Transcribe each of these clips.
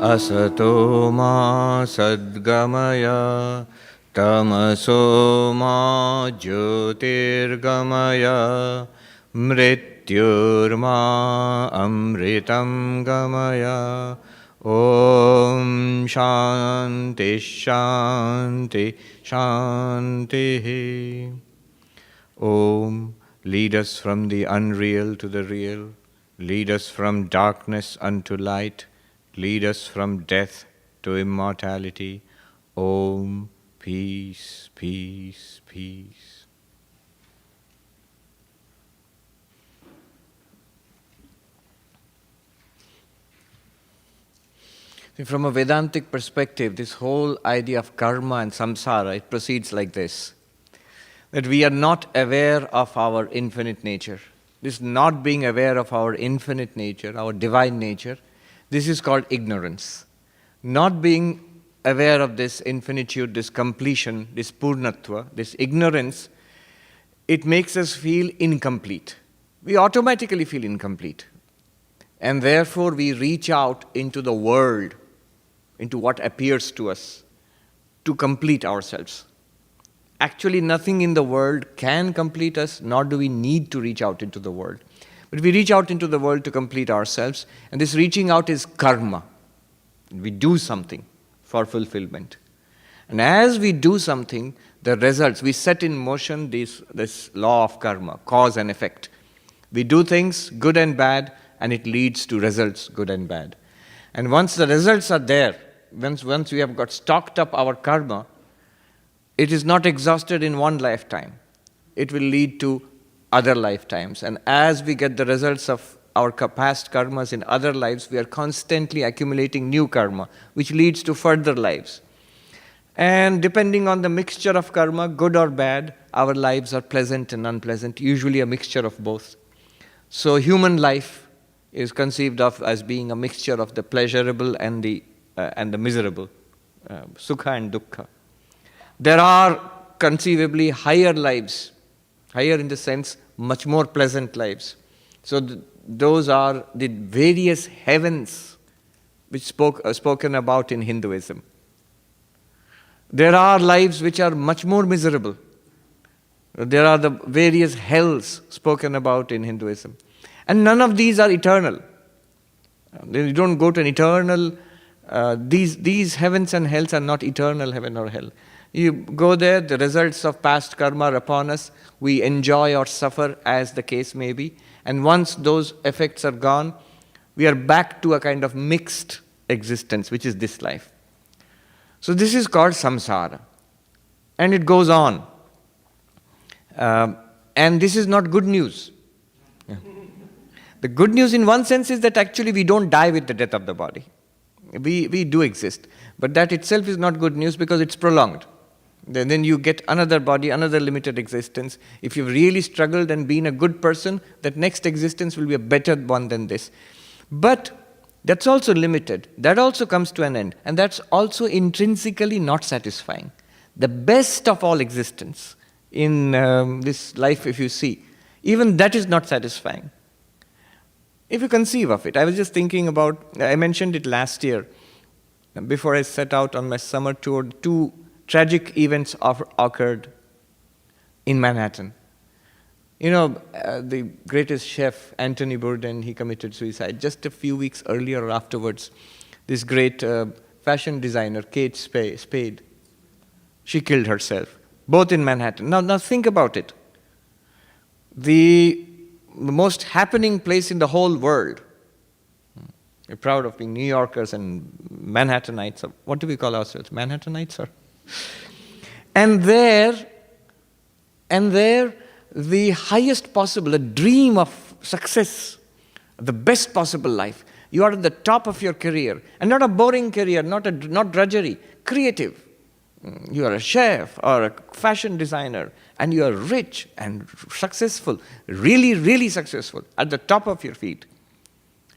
Asato ma sadgamaya tamaso ma jyotirgamaya mrityurma amritam gamaya. Om Shanti Shanti Shanti. Om, lead us from the unreal to the real, lead us from darkness unto light, lead us from death to immortality. Om, peace, peace, peace. From a Vedantic perspective, this whole idea of karma and samsara, it proceeds like this. That we are not aware of our infinite nature. This not being aware of our infinite nature, our divine nature, this is called ignorance. Not being aware of this infinitude, this completion, this purnatva, this ignorance, it makes us feel incomplete. We automatically feel incomplete. And therefore we reach out into the world, into what appears to us, to complete ourselves. Actually, nothing in the world can complete us, nor do we need to reach out into the world. But we reach out into the world to complete ourselves, and this reaching out is karma. We do something for fulfillment. And as we do something, the results, we set in motion this law of karma, cause and effect. We do things, good and bad, and it leads to results, good and bad. And once the results are there, once we have got stocked up our karma, it is not exhausted in one lifetime. It will lead to other lifetimes. And as we get the results of our past karmas in other lives, we are constantly accumulating new karma, which leads to further lives. And depending on the mixture of karma, good or bad, our lives are pleasant and unpleasant, usually a mixture of both. So human life is conceived of as being a mixture of the pleasurable and the miserable, sukha and dukkha. There are conceivably higher lives, higher in the sense, much more pleasant lives. So those are the various heavens which are spoken about in Hinduism. There are lives which are much more miserable. There are the various hells spoken about in Hinduism. And none of these are eternal. You don't go to an eternal, these heavens and hells are not eternal heaven or hell. You go there, the results of past karma are upon us, we enjoy or suffer as the case may be, and once those effects are gone, we are back to a kind of mixed existence, which is this life. So this is called samsara, and it goes on. And this is not good news. Yeah. The good news in one sense is that actually we don't die with the death of the body. We do exist, but that itself is not good news because it's prolonged. Then you get another body, another limited existence. If you've really struggled and been a good person, that next existence will be a better one than this. But that's also limited. That also comes to an end. And that's also intrinsically not satisfying. The best of all existence in this life, if you see, even that is not satisfying. If you conceive of it, I was just thinking about, I mentioned it last year, before I set out on my summer tour, 2 tragic events occurred in Manhattan. You know, the greatest chef, Anthony Bourdain, he committed suicide. Just a few weeks earlier or afterwards, this great fashion designer, Kate Spade, she killed herself, both in Manhattan. Now think about it. The most happening place in the whole world. We're proud of being New Yorkers and Manhattanites. What do we call ourselves? Manhattanites? Or? And there, the highest possible, a dream of success, the best possible life. You are at the top of your career, and not a boring career, not drudgery, creative. You are a chef or a fashion designer, and you are rich and successful, really, really successful, at the top of your feet.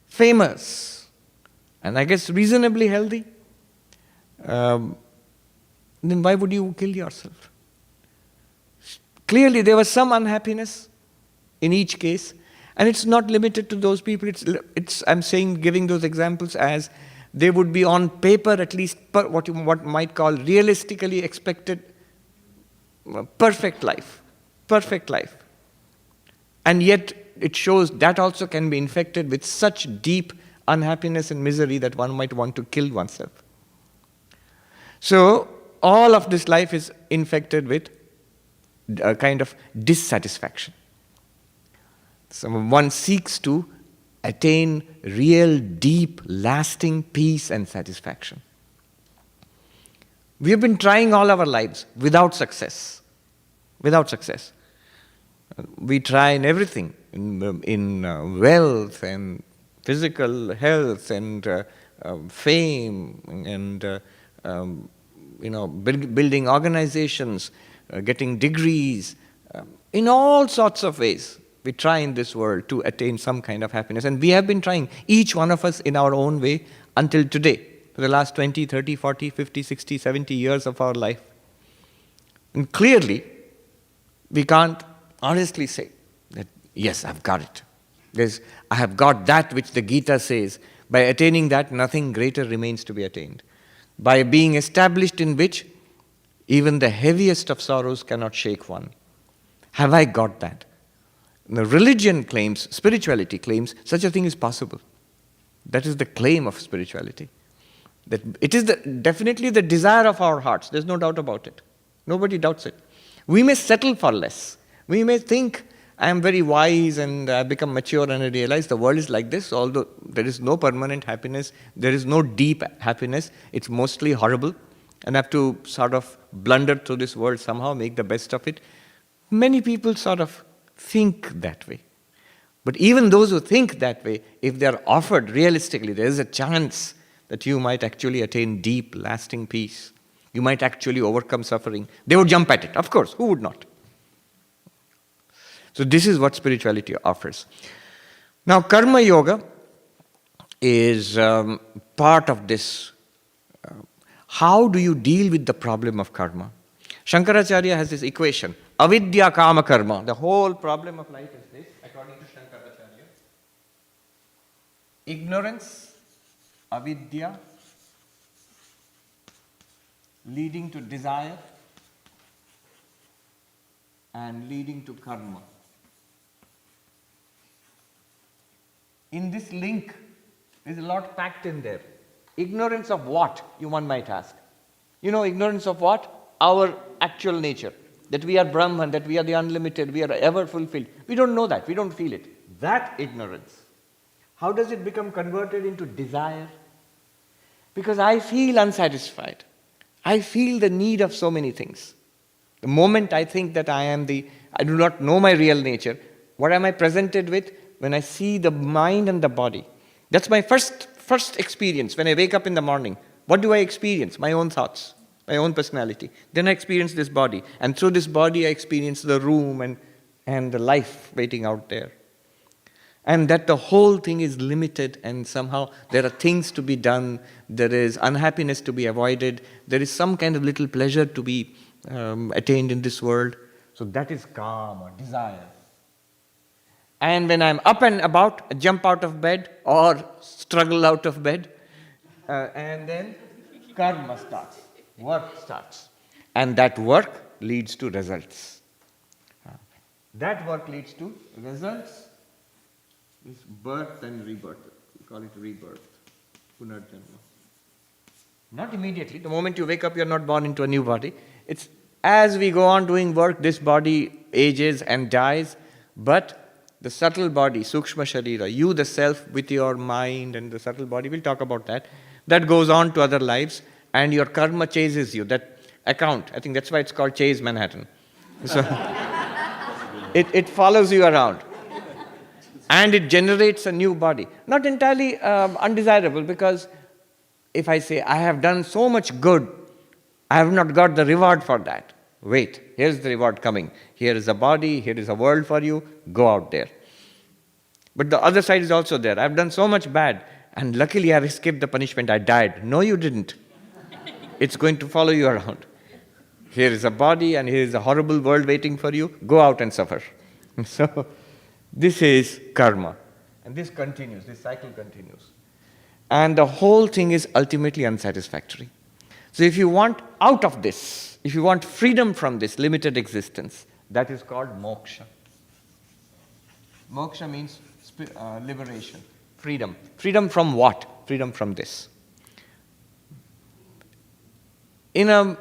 Famous, and I guess reasonably healthy. Then why would you kill yourself? Clearly, there was some unhappiness in each case, And it's not limited to those people. I'm saying, giving those examples as they would be on paper at least what you might call realistically expected perfect life. Perfect life. And yet it shows that also can be infected with such deep unhappiness and misery that one might want to kill oneself. So all of this life is infected with a kind of dissatisfaction. So one seeks to attain real, deep, lasting peace and satisfaction. We have been trying all our lives without success. Without success. We try in everything, in wealth and physical health and fame and building organizations, getting degrees, in all sorts of ways. We try in this world to attain some kind of happiness. And we have been trying, each one of us in our own way, until today, for the last 20, 30, 40, 50, 60, 70 years of our life. And clearly, we can't honestly say that, yes, I've got it. I have got that which the Gita says, by attaining that, nothing greater remains to be attained. By being established in which, even the heaviest of sorrows cannot shake one. Have I got that? The religion claims, spirituality claims, such a thing is possible. That is the claim of spirituality. That it is definitely the desire of our hearts. There's no doubt about it. Nobody doubts it. We may settle for less. We may think, I am very wise and I become mature and I realize the world is like this, although there is no permanent happiness, there is no deep happiness, it's mostly horrible, and I have to sort of blunder through this world somehow, make the best of it. Many people sort of think that way. But even those who think that way, if they are offered realistically, there is a chance that you might actually attain deep, lasting peace. You might actually overcome suffering. They would jump at it. Of course, who would not? So this is what spirituality offers. Now, karma yoga is part of this. How do you deal with the problem of karma? Shankaracharya has this equation, avidya kama karma. The whole problem of life is this, according to Shankaracharya. Ignorance, avidya, leading to desire, and leading to karma. In this link, there is a lot packed in there. Ignorance of what, one might ask. Ignorance of what? Our actual nature. That we are Brahman, that we are the unlimited, we are ever fulfilled. We don't know that, we don't feel it. That ignorance. How does it become converted into desire? Because I feel unsatisfied. I feel the need of so many things. The moment I think that I do not know my real nature, what am I presented with? When I see the mind and the body. That's my first experience. When I wake up in the morning, what do I experience? My own thoughts, my own personality. Then I experience this body. And through this body I experience the room and the life waiting out there. And that the whole thing is limited and somehow there are things to be done, there is unhappiness to be avoided, there is some kind of little pleasure to be attained in this world. So that is kama, desire. And when I'm up and about, I jump out of bed or struggle out of bed, and then karma starts, work starts. And that work leads to results. That work leads to results. Is birth and rebirth. We call it rebirth. Punarjanma. Not immediately. The moment you wake up, you're not born into a new body. It's as we go on doing work, this body ages and dies, but the subtle body, Sukshma Sharira, you the self with your mind and the subtle body, we'll talk about that. That goes on to other lives and your karma chases you. That account, I think that's why it's called Chase Manhattan. So it follows you around. And it generates a new body. Not entirely undesirable, because if I say, I have done so much good, I have not got the reward for that. Wait, here's the reward coming. Here is a body, here is a world for you, go out there. But the other side is also there. I've done so much bad, and luckily I've escaped the punishment, I died. No, you didn't. It's going to follow you around. Here is a body, and here is a horrible world waiting for you, go out and suffer. So, This is karma. And this continues, this cycle continues. And the whole thing is ultimately unsatisfactory. So if you want out of this, if you want freedom from this limited existence, that is called moksha. Moksha means liberation, freedom. Freedom from what? Freedom from this. In a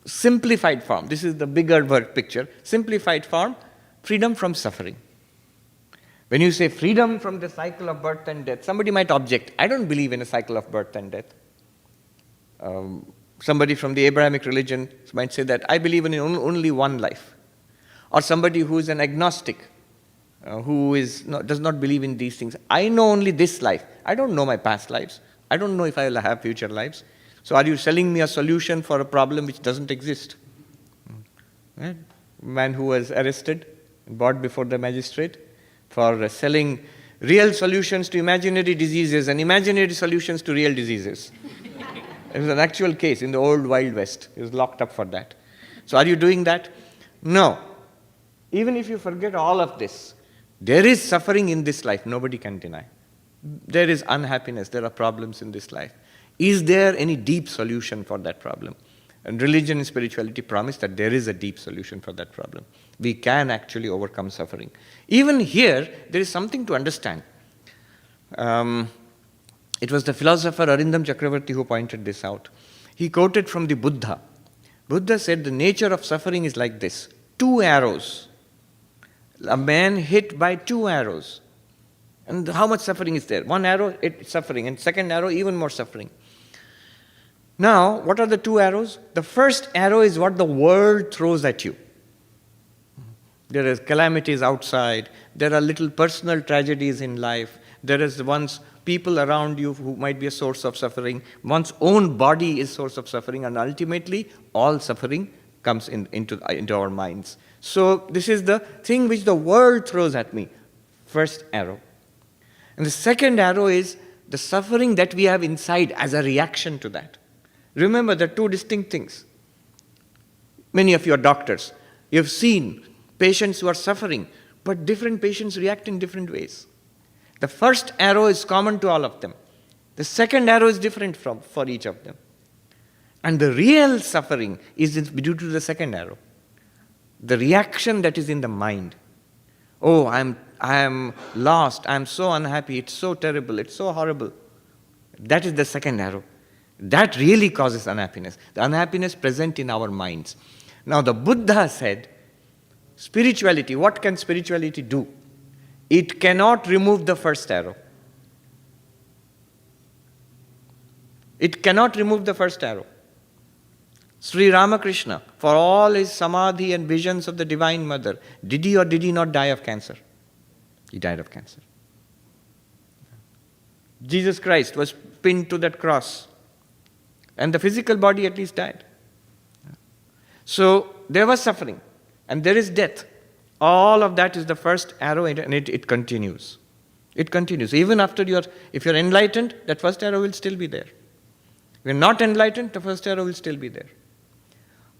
simplified form, this is the bigger word picture, simplified form, freedom from suffering. When you say freedom from the cycle of birth and death, somebody might object, I don't believe in a cycle of birth and death. Somebody from the Abrahamic religion might say that I believe in only one life. Or somebody who is an agnostic, who does not believe in these things. I know only this life. I don't know my past lives. I don't know if I will have future lives. So are you selling me a solution for a problem which doesn't exist? Right? Man who was arrested, brought before the magistrate for selling real solutions to imaginary diseases and imaginary solutions to real diseases. It was an actual case in the old Wild West. He was locked up for that. So are you doing that? No. Even if you forget all of this, there is suffering in this life, nobody can deny. There is unhappiness, there are problems in this life. Is there any deep solution for that problem? And religion and spirituality promise that there is a deep solution for that problem. We can actually overcome suffering. Even here, there is something to understand. It was the philosopher Arindam Chakravarti who pointed this out. He quoted from the Buddha. Buddha said the nature of suffering is like this. 2 arrows. A man hit by 2 arrows. And how much suffering is there? 1 arrow, it's suffering. And second arrow, even more suffering. Now, what are the 2 arrows? The first arrow is what the world throws at you. There is calamities outside. There are little personal tragedies in life. There is once people around you who might be a source of suffering. One's own body is source of suffering. And ultimately, all suffering comes into our minds. So this is the thing which the world throws at me. First arrow. And the second arrow is the suffering that we have inside as a reaction to that. Remember, there are 2 distinct things. Many of you are doctors. You have seen patients who are suffering, but different patients react in different ways. The first arrow is common to all of them. The second arrow is different for each of them. And the real suffering is due to the second arrow. The reaction that is in the mind. Oh, I am lost, I am so unhappy, it's so terrible, it's so horrible. That is the second arrow. That really causes unhappiness. The unhappiness present in our minds. Now the Buddha said, spirituality, what can spirituality do? It cannot remove the first arrow. It cannot remove the first arrow. Sri Ramakrishna, for all his samadhi and visions of the Divine Mother, did he or did he not die of cancer? He died of cancer. Jesus Christ was pinned to that cross. And the physical body at least died. So there was suffering. And there is death. All of that is the first arrow and it continues. It continues. Even after if you're enlightened, that first arrow will still be there. If you're not enlightened, the first arrow will still be there.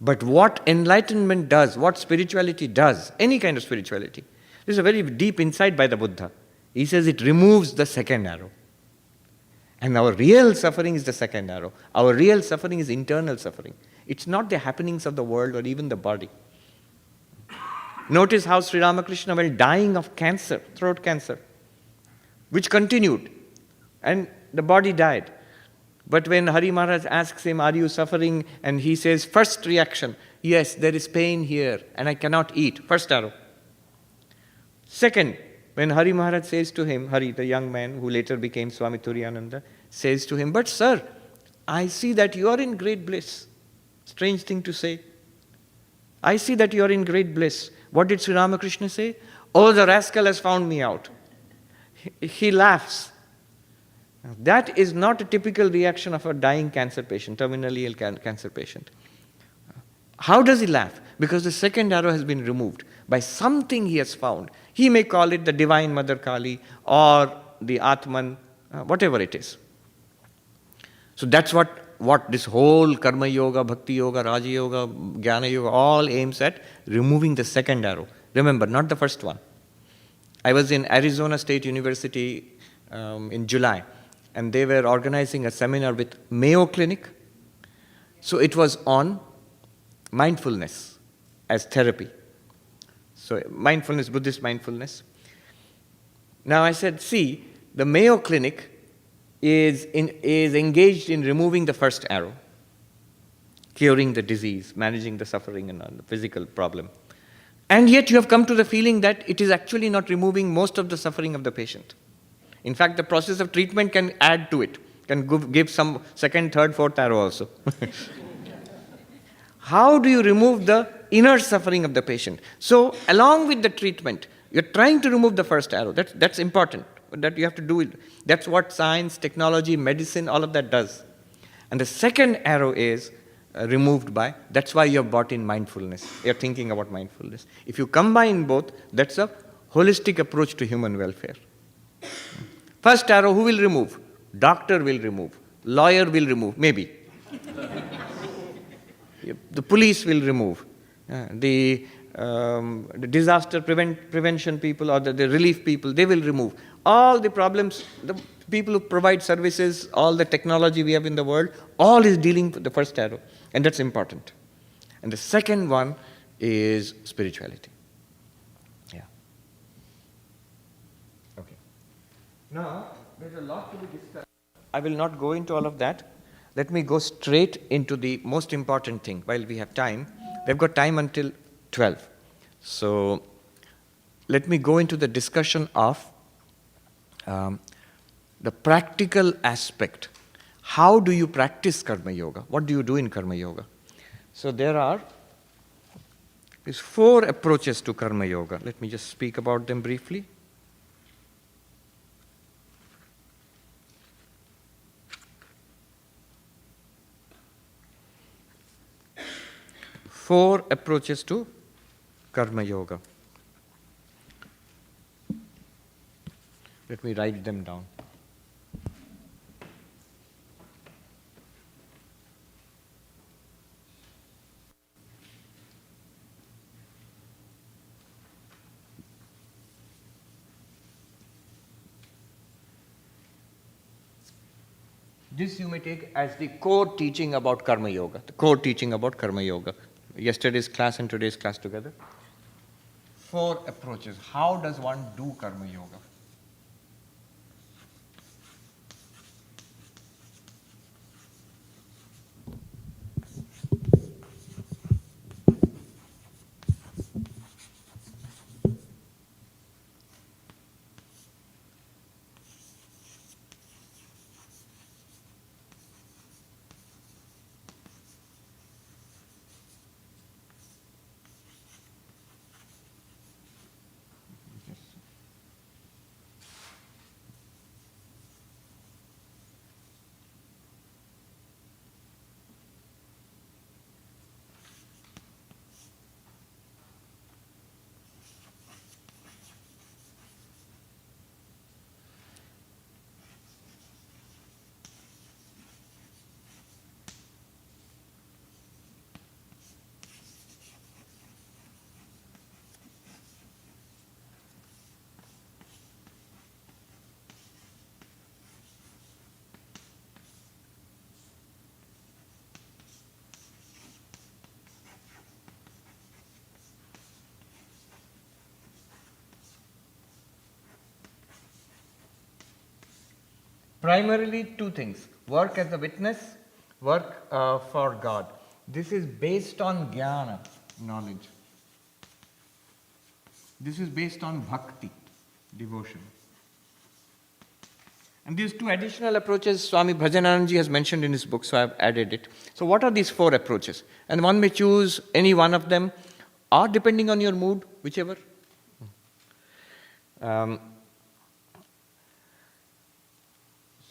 But what enlightenment does, what spirituality does, any kind of spirituality, this is a very deep insight by the Buddha. He says it removes the second arrow. And our real suffering is the second arrow. Our real suffering is internal suffering. It's not the happenings of the world or even the body. Notice how Sri Ramakrishna, while dying of cancer, throat cancer, which continued, and the body died. But when Hari Maharaj asks him, are you suffering? And he says, first reaction, yes, there is pain here and I cannot eat. First arrow. Second, when Hari Maharaj says to him, Hari, the young man who later became Swami Sarvapriyananda, says to him, but sir, I see that you are in great bliss. Strange thing to say. I see that you are in great bliss. What did Sri Ramakrishna say? Oh, the rascal has found me out. He laughs. That is not a typical reaction of a dying cancer patient, terminally ill cancer patient. How does he laugh? Because the second arrow has been removed by something he has found. He may call it the Divine Mother Kali or the Atman, whatever it is. So that's what this whole Karma Yoga, Bhakti Yoga, Raja Yoga, Gyana Yoga all aims at removing the second arrow. Remember, not the first one. I was in Arizona State University in July, and they were organizing a seminar with Mayo Clinic. So it was on mindfulness as therapy. So mindfulness, Buddhist mindfulness. Now I said, see, the Mayo Clinic is engaged in removing the first arrow, curing the disease, managing the suffering and the physical problem. And yet you have come to the feeling that it is actually not removing most of the suffering of the patient. In fact, the process of treatment can add to it, can give some second, third, fourth arrow also. How do you remove the inner suffering of the patient? So, along with the treatment, you're trying to remove the first arrow. That's important. That you have to do it. That's what science, technology, medicine, all of that does. And the second arrow is removed by, that's why you have brought in mindfulness. You're thinking about mindfulness. If you combine both, that's a holistic approach to human welfare. First arrow, who will remove? Doctor will remove. Lawyer will remove, maybe. The police will remove. The disaster prevention people or the relief people, they will remove. All the problems, the people who provide services, all the technology we have in the world, all is dealing with the first arrow. And that's important. And the second one is spirituality. Yeah. Okay. Now, there's a lot to be discussed. I will not go into all of that. Let me go straight into the most important thing while we have time. We've got time until 12. So let me go into the discussion of the practical aspect. How do you practice Karma Yoga? What do you do in Karma Yoga? So there are these 4 approaches to Karma Yoga. Let me just speak about them briefly. Four approaches to Karma Yoga. Let me write them down. This you may take as the core teaching about Karma Yoga, the core teaching about Karma Yoga. Yesterday's class and today's class together. 4 approaches. How does one do Karma Yoga? Primarily 2 things. Work as a witness, work for God. This is based on Gyana, knowledge. This is based on Bhakti, devotion. And these 2 additional approaches Swami Bhajananandji has mentioned in his book, so I have added it. So what are these 4 approaches? And one may choose any one of them, or depending on your mood, whichever.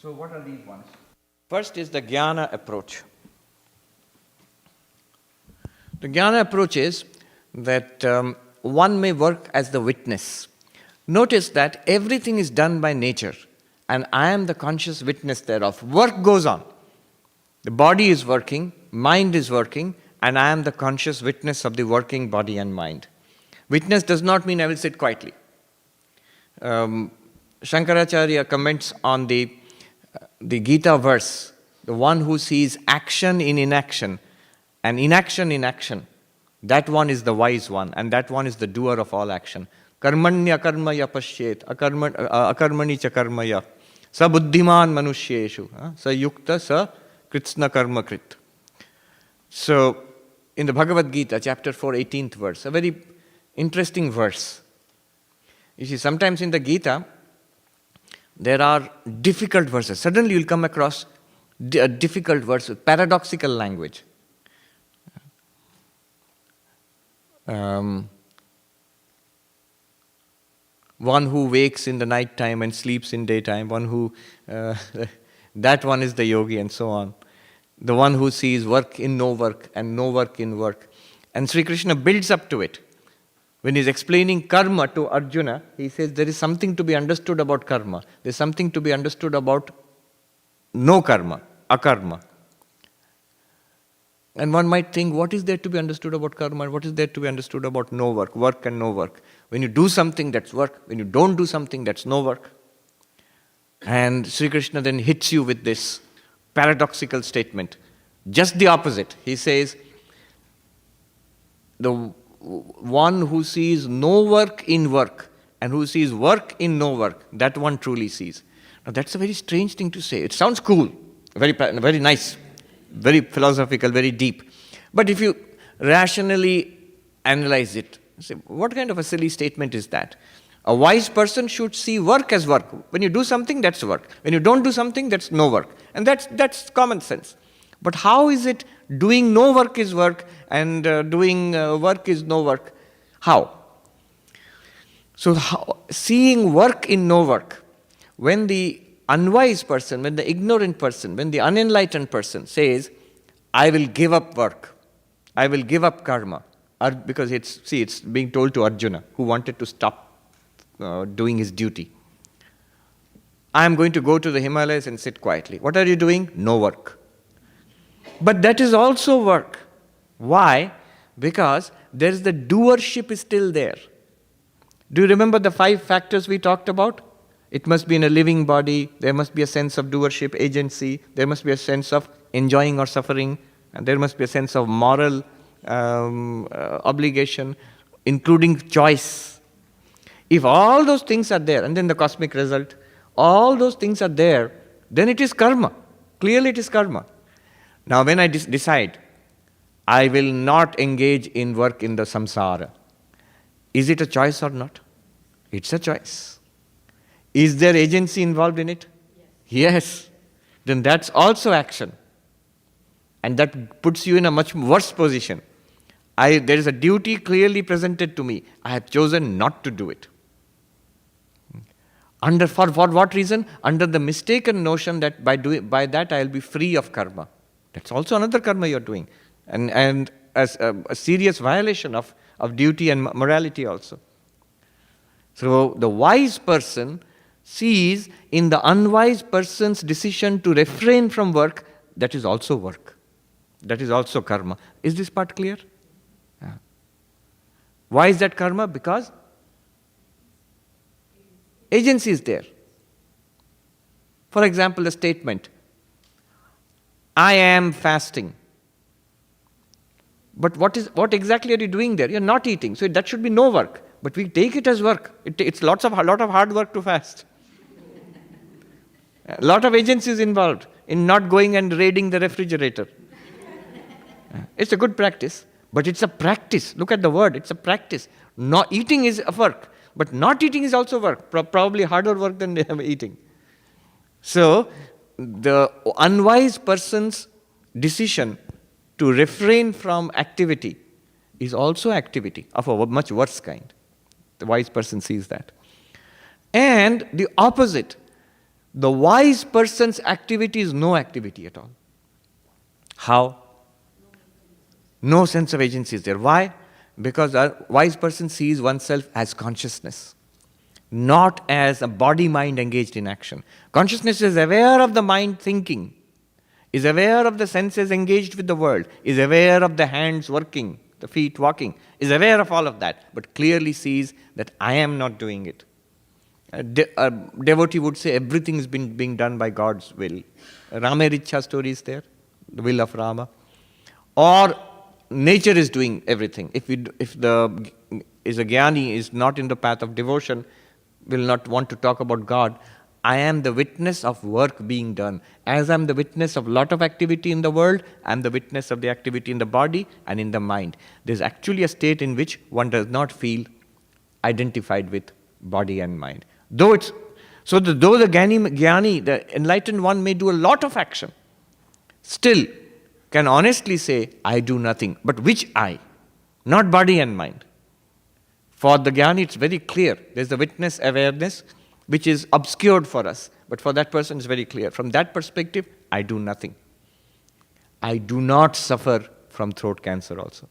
So what are these ones? First is the Gyana Approach. The Gyana Approach is that one may work as the witness. Notice that everything is done by nature, and I am the conscious witness thereof. Work goes on. The body is working, mind is working, and I am the conscious witness of the working body and mind. Witness does not mean I will sit quietly. Shankaracharya comments on the Gita verse, the one who sees action in inaction and inaction in action, that one is the wise one, and that one is the doer of all action. Karmanya karmaya pashyet, akarmani cha karmaya, sa buddhiman manushyeshu, sa yukta sa kritsna karma krit. So, in the Bhagavad Gita, chapter 4, 18th verse, a very interesting verse. You see, sometimes in the Gita, there are difficult verses. Suddenly you'll come across a difficult verse with paradoxical language. One who wakes in the night time and sleeps in daytime, one who, that one is the yogi, and so on. The one who sees work in no work and no work in work. And Sri Krishna builds up to it. When he's explaining karma to Arjuna, he says there is something to be understood about karma. There's something to be understood about no karma, akarma. And one might think, what is there to be understood about karma? What is there to be understood about no work, work and no work? When you do something, that's work. When you don't do something, that's no work. And Sri Krishna then hits you with this paradoxical statement. Just the opposite. He says, the one who sees no work in work and who sees work in no work, that one truly sees. Now that's a very strange thing to say. It sounds cool, very nice, very philosophical, very deep. But if you rationally analyze it, say, what kind of a silly statement is that? A wise person should see work as work. When you do something, that's work. When you don't do something, that's no work. And that's common sense. But how is it doing no work is work and doing work is no work? How? So seeing work in no work, when the unwise person, when the ignorant person, when the unenlightened person says, I will give up work, I will give up karma, because it's being told to Arjuna, who wanted to stop doing his duty. I am going to go to the Himalayas and sit quietly. What are you doing? No work. But that is also work. Why? Because the doership is still there. Do you remember the 5 factors we talked about? It must be in a living body, there must be a sense of doership, agency, there must be a sense of enjoying or suffering, and there must be a sense of moral obligation, including choice. If all those things are there, and then the cosmic result, all those things are there, then it is karma. Clearly it is karma. Now when I decide, I will not engage in work in the samsara, is it a choice or not? It's a choice. Is there agency involved in it? Yes. Then that's also action. And that puts you in a much worse position. There is a duty clearly presented to me. I have chosen not to do it. For what reason? Under the mistaken notion that by that I will be free of karma. That's also another karma you're doing. And as a serious violation of duty and morality also. So the wise person sees in the unwise person's decision to refrain from work, that is also work. That is also karma. Is this part clear? Yeah. Why is that karma? Because agency is there. For example, a statement, I am fasting. But what exactly are you doing there? You're not eating, so that should be no work. But we take it as work. It's a lot of hard work to fast. A lot of agency is involved in not going and raiding the refrigerator. It's a good practice, but it's a practice. Look at the word, it's a practice. Not eating is a work, but not eating is also work, probably harder work than eating. So, the unwise person's decision to refrain from activity is also activity of a much worse kind. The wise person sees that. And the opposite, the wise person's activity is no activity at all. How? No sense of agency is there. Why? Because a wise person sees oneself as consciousness, not as a body-mind engaged in action. Consciousness is aware of the mind thinking, is aware of the senses engaged with the world, is aware of the hands working, the feet walking, is aware of all of that, but clearly sees that I am not doing it. A devotee would say everything is being done by God's will. Rama Richa story is there, the will of Rama. Or nature is doing everything. If the is a Gyani is not in the path of devotion, will not want to talk about God. I am the witness of work being done. As I am the witness of lot of activity in the world, I am the witness of the activity in the body and in the mind. There is actually a state in which one does not feel identified with body and mind. Though the Gyani, the enlightened one may do a lot of action, still can honestly say, I do nothing. But which I? Not body and mind. For the Gyani, it's very clear. There's the witness awareness, which is obscured for us. But for that person, it's very clear. From that perspective, I do nothing. I do not suffer from throat cancer also.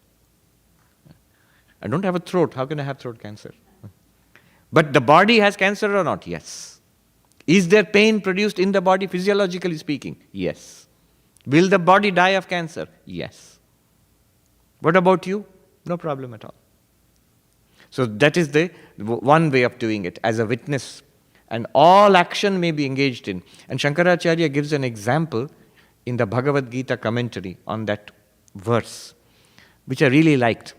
I don't have a throat. How can I have throat cancer? But the body has cancer or not? Yes. Is there pain produced in the body, physiologically speaking? Yes. Will the body die of cancer? Yes. What about you? No problem at all. So that is the one way of doing it, as a witness. And all action may be engaged in. And Shankaracharya gives an example in the Bhagavad Gita commentary on that verse, which I really liked.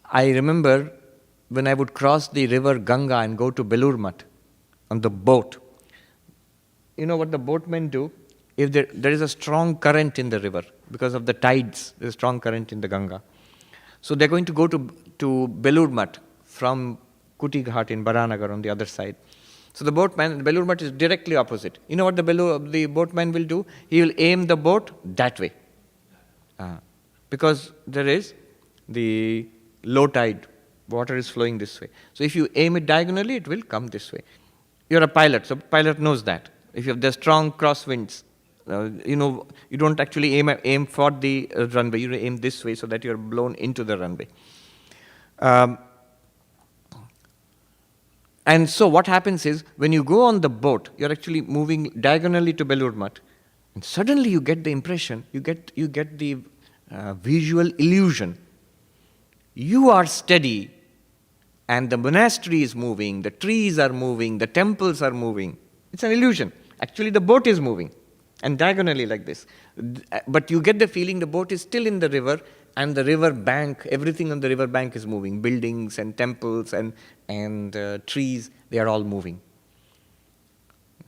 I remember when I would cross the river Ganga and go to Belur Math on the boat. You know what the boatmen do? If there is a strong current in the river, because of the tides, there is a strong current in the Ganga. So they're going to go to Belur Math from Kuti Ghat in Baranagar on the other side. So the Belur Math is directly opposite. You know what the boatman will do? He will aim the boat that way. Because there is the low tide, water is flowing this way. So if you aim it diagonally, it will come this way. You're a pilot, so pilot knows that. If you have the strong crosswinds, you don't actually aim for the runway. You aim this way so that you're blown into the runway. And so what happens is, when you go on the boat, you're actually moving diagonally to Belur Math, and suddenly you get the impression, you get the visual illusion. You are steady, and the monastery is moving, the trees are moving, the temples are moving. It's an illusion. Actually, the boat is moving, and diagonally like this. But you get the feeling the boat is still in the river, and the river bank, everything on the river bank is moving. Buildings and temples and trees, they are all moving.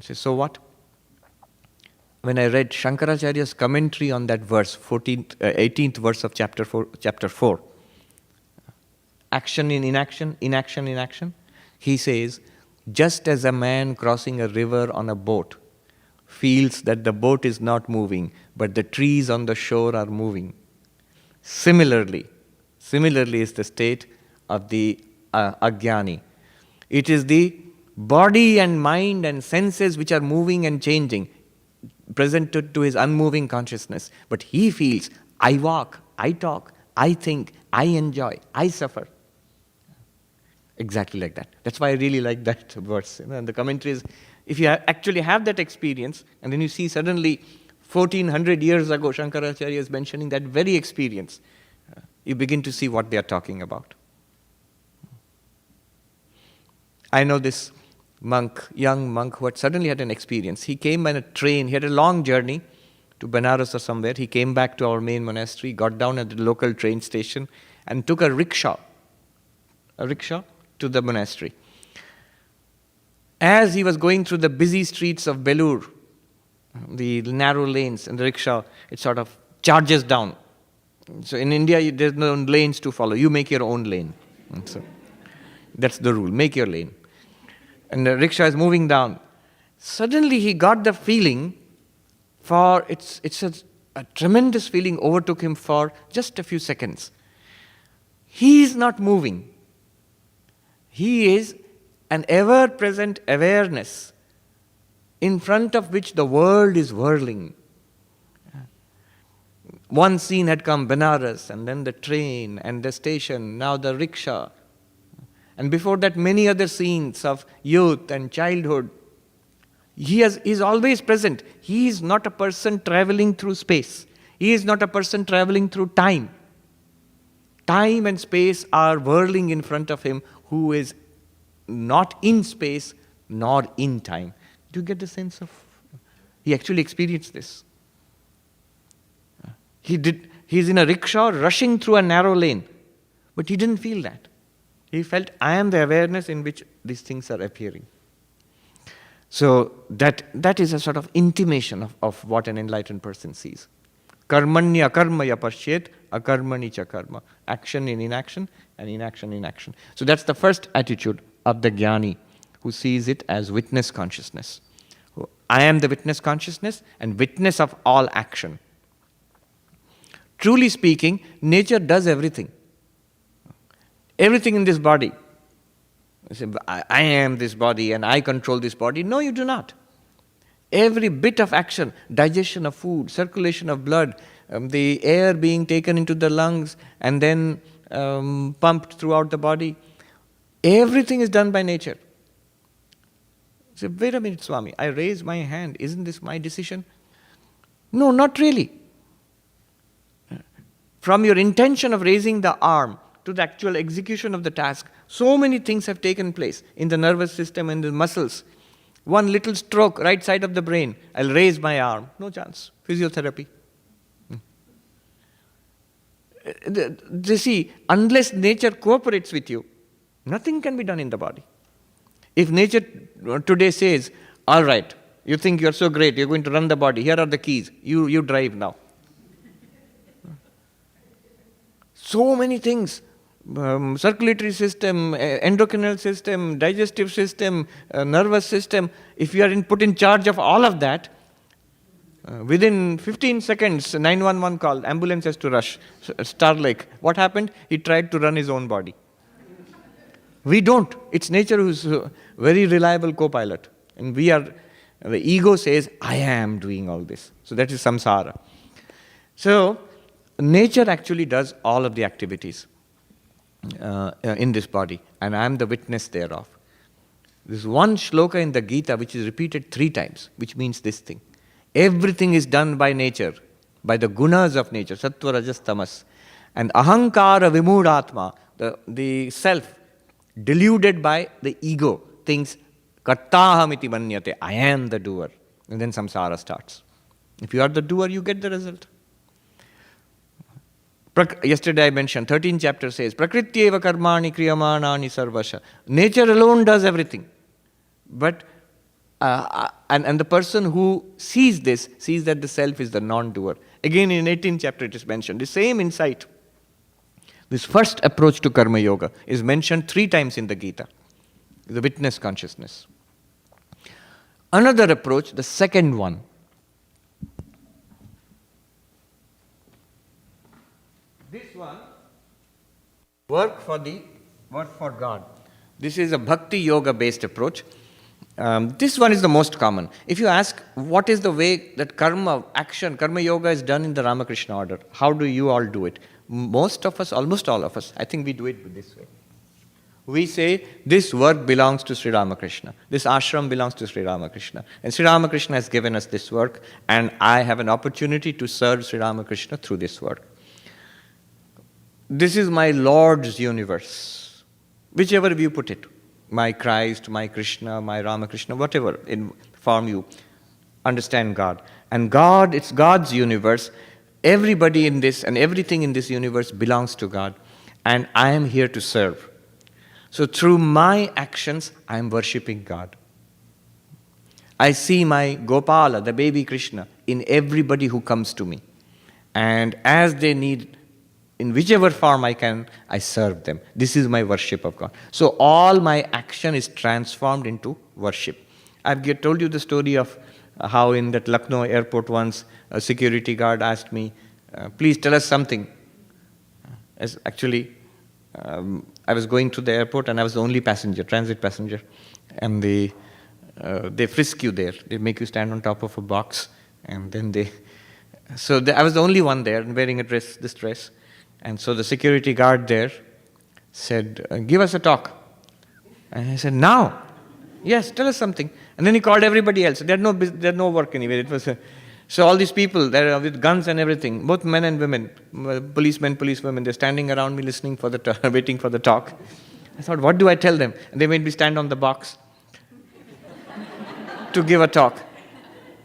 So what? When I read Shankaracharya's commentary on that verse, 18th verse of chapter 4, action in inaction, inaction in action, he says, just as a man crossing a river on a boat feels that the boat is not moving, but the trees on the shore are moving. Similarly is the state of the Agyani. It is the body and mind and senses which are moving and changing, presented to his unmoving consciousness. But he feels, I walk, I talk, I think, I enjoy, I suffer. Exactly like that. That's why I really like that verse. And the commentary is, if you actually have that experience, and then you see suddenly 1400 years ago, Shankaracharya is mentioning that very experience, you begin to see what they are talking about. I know this young monk who had suddenly had an experience. He came by a train, he had a long journey to Benares or somewhere. He came back to our main monastery, got down at the local train station and took a rickshaw to the monastery. As he was going through the busy streets of Belur, the narrow lanes in the rickshaw, it sort of charges down. So in India, there's no lanes to follow. You make your own lane. So that's the rule. Make your lane. And the rickshaw is moving down. Suddenly he got the feeling it's a tremendous feeling overtook him for just a few seconds. He is not moving. He is an ever-present awareness in front of which the world is whirling. One scene had come, Benares, and then the train and the station, now the rickshaw. And before that, many other scenes of youth and childhood. He is always present. He is not a person traveling through space. He is not a person traveling through time. Time and space are whirling in front of him, who is not in space nor in time. Do you get the sense of? He actually experienced this. He's in a rickshaw rushing through a narrow lane, but he didn't feel that. He felt, I am the awareness in which these things are appearing. So that is a sort of intimation of what an enlightened person sees. Karmanya karmaya pashyet, akarmani cha karma. Action in inaction, and inaction in action. So that's the first attitude of the jnani, who sees it as witness consciousness. I am the witness consciousness and witness of all action. Truly speaking, nature does everything. Everything in this body. You say, I am this body and I control this body. No, you do not. Every bit of action, digestion of food, circulation of blood, the air being taken into the lungs and then pumped throughout the body, everything is done by nature. You say, wait a minute, Swami, I raise my hand. Isn't this my decision? No, not really. From your intention of raising the arm to the actual execution of the task, so many things have taken place in the nervous system and the muscles. One little stroke, right side of the brain, I'll raise my arm. No chance. Physiotherapy. You see, unless nature cooperates with you, nothing can be done in the body. If nature today says, all right, you think you're so great, you're going to run the body, here are the keys, you drive now. So many things. Circulatory system, endocrinal system, digestive system, nervous system. If you are put in charge of all of that, within 15 seconds, 911 call, ambulance has to rush. Starlake. What happened? He tried to run his own body. We don't. It's nature who's a very reliable co-pilot. And the ego says, I am doing all this. So that is samsara. So, nature actually does all of the activities in this body, and I am the witness thereof. There's one shloka in the Gita which is repeated 3 times, which means this thing. Everything is done by nature, by the gunas of nature, sattva, rajas, tamas. And ahankara vimudatma, the self, deluded by the ego, thinks, kartahamiti manyate, I am the doer. And then samsara starts. If you are the doer, you get the result. Yesterday I mentioned, 13th chapter says, Prakrityeva karmani kriyamanani sarvasha. Nature alone does everything. But, and the person who sees this, sees that the self is the non-doer. Again in 18th chapter it is mentioned, the same insight. This first approach to karma yoga is mentioned 3 times in the Gita. The witness consciousness. Another approach, the second one, this one, work for God. This is a bhakti yoga based approach. This one is the most common. If you ask what is the way that karma yoga is done in the Ramakrishna order, how do you all do it? Most of us, almost all of us, I think we do it this way. We say, this work belongs to Sri Ramakrishna. This ashram belongs to Sri Ramakrishna. And Sri Ramakrishna has given us this work, and I have an opportunity to serve Sri Ramakrishna through this work. This is my Lord's universe. Whichever you put it. My Christ, my Krishna, my Ramakrishna, whatever in form you understand God. And God, it's God's universe. Everybody in this and everything in this universe belongs to God. And I am here to serve. So through my actions, I am worshipping God. I see my Gopala, the baby Krishna, in everybody who comes to me. And as they need, in whichever form I can, I serve them. This is my worship of God. So all my action is transformed into worship. I've told you the story of how in that Lucknow airport once a security guard asked me, please tell us something. I was going to the airport and I was the only passenger, transit passenger. And they frisk you there. They make you stand on top of a box. And then I was the only one there wearing this dress. And so the security guard there said, give us a talk. And I said, now? Yes, tell us something. And then he called everybody else. They had no work anywhere. It was so all these people, they're with guns and everything, both men and women, policemen, policewomen, they're standing around me listening for waiting for the talk. I thought, what do I tell them? And they made me stand on the box to give a talk.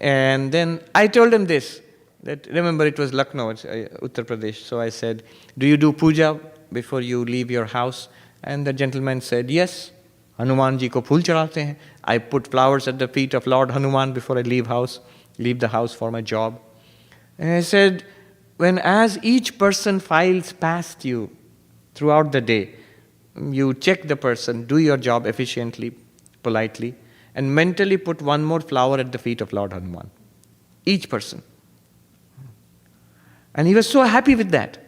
And then I told them this, that remember it was Lucknow, it's, Uttar Pradesh. So I said, do you do puja before you leave your house? And the gentleman said, yes. Hanuman ji ko phool chadhate hain. I put flowers at the feet of Lord Hanuman before I leave the house for my job. And I said, as each person files past you throughout the day, you check the person, do your job efficiently, politely, and mentally put one more flower at the feet of Lord Hanuman. Each person. And he was so happy with that.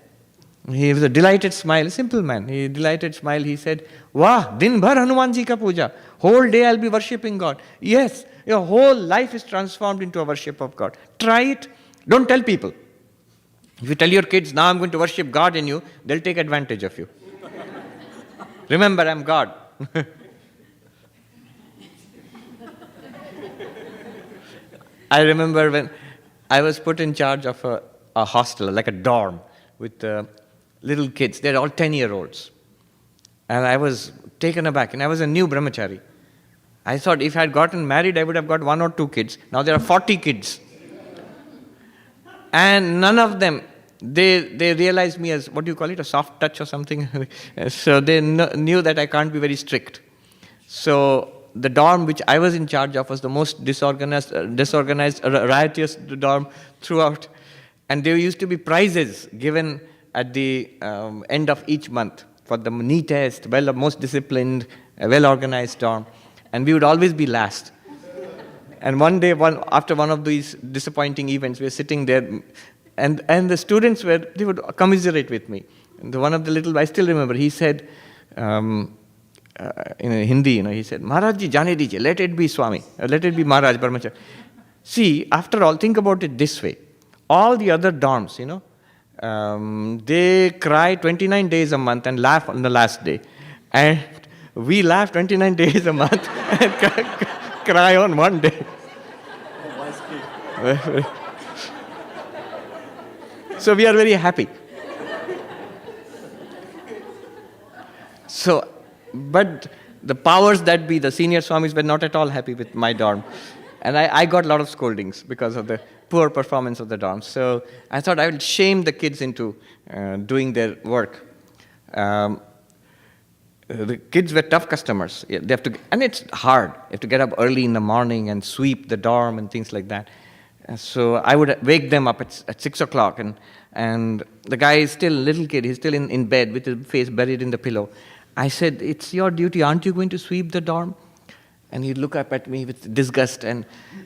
He was a delighted smile, a simple man. He delighted smile. He said, "Wah, din bhar Hanuman ji ka puja. Whole day I'll be worshipping God." Yes, your whole life is transformed into a worship of God. Try it. Don't tell people. If you tell your kids, now I'm going to worship God in you, they'll take advantage of you. Remember, I'm God. I remember when I was put in charge of a hostel, like a dorm, with little kids. They're all 10-year-olds. And I was taken aback, and I was a new brahmachari. I thought if I had gotten married, I would have got 1 or 2 kids. Now there are 40 kids. And none of them, they realized me as, what do you call it, a soft touch or something? So they knew that I can't be very strict. So the dorm which I was in charge of was the most disorganized, riotous dorm throughout. And there used to be prizes given at the end of each month for the neatest, most disciplined, well-organized dorm. And we would always be last. And one day, after one of these disappointing events, we were sitting there, and the students they would commiserate with me. And one of the little, I still remember, he said, in Hindi, he said, "Maharaj ji, jane dijiye, let it be Swami, let it be Maharaj Brahmachari." See, after all, think about it this way. All the other dorms, they cry 29 days a month and laugh on the last day. And we laugh 29 days a month and cry on one day. So we are very happy. So, but the powers that be, the senior Swamis, were not at all happy with my dorm. And I got a lot of scoldings because of the poor performance of the dorm. So I thought I would shame the kids into doing their work. The kids were tough customers. They have to, and it's hard. You have to get up early in the morning and sweep the dorm and things like that. So I would wake them up at 6 o'clock, and the guy is still a little kid. He's still in bed with his face buried in the pillow. I said, "It's your duty. Aren't you going to sweep the dorm?" And he'd look up at me with disgust, and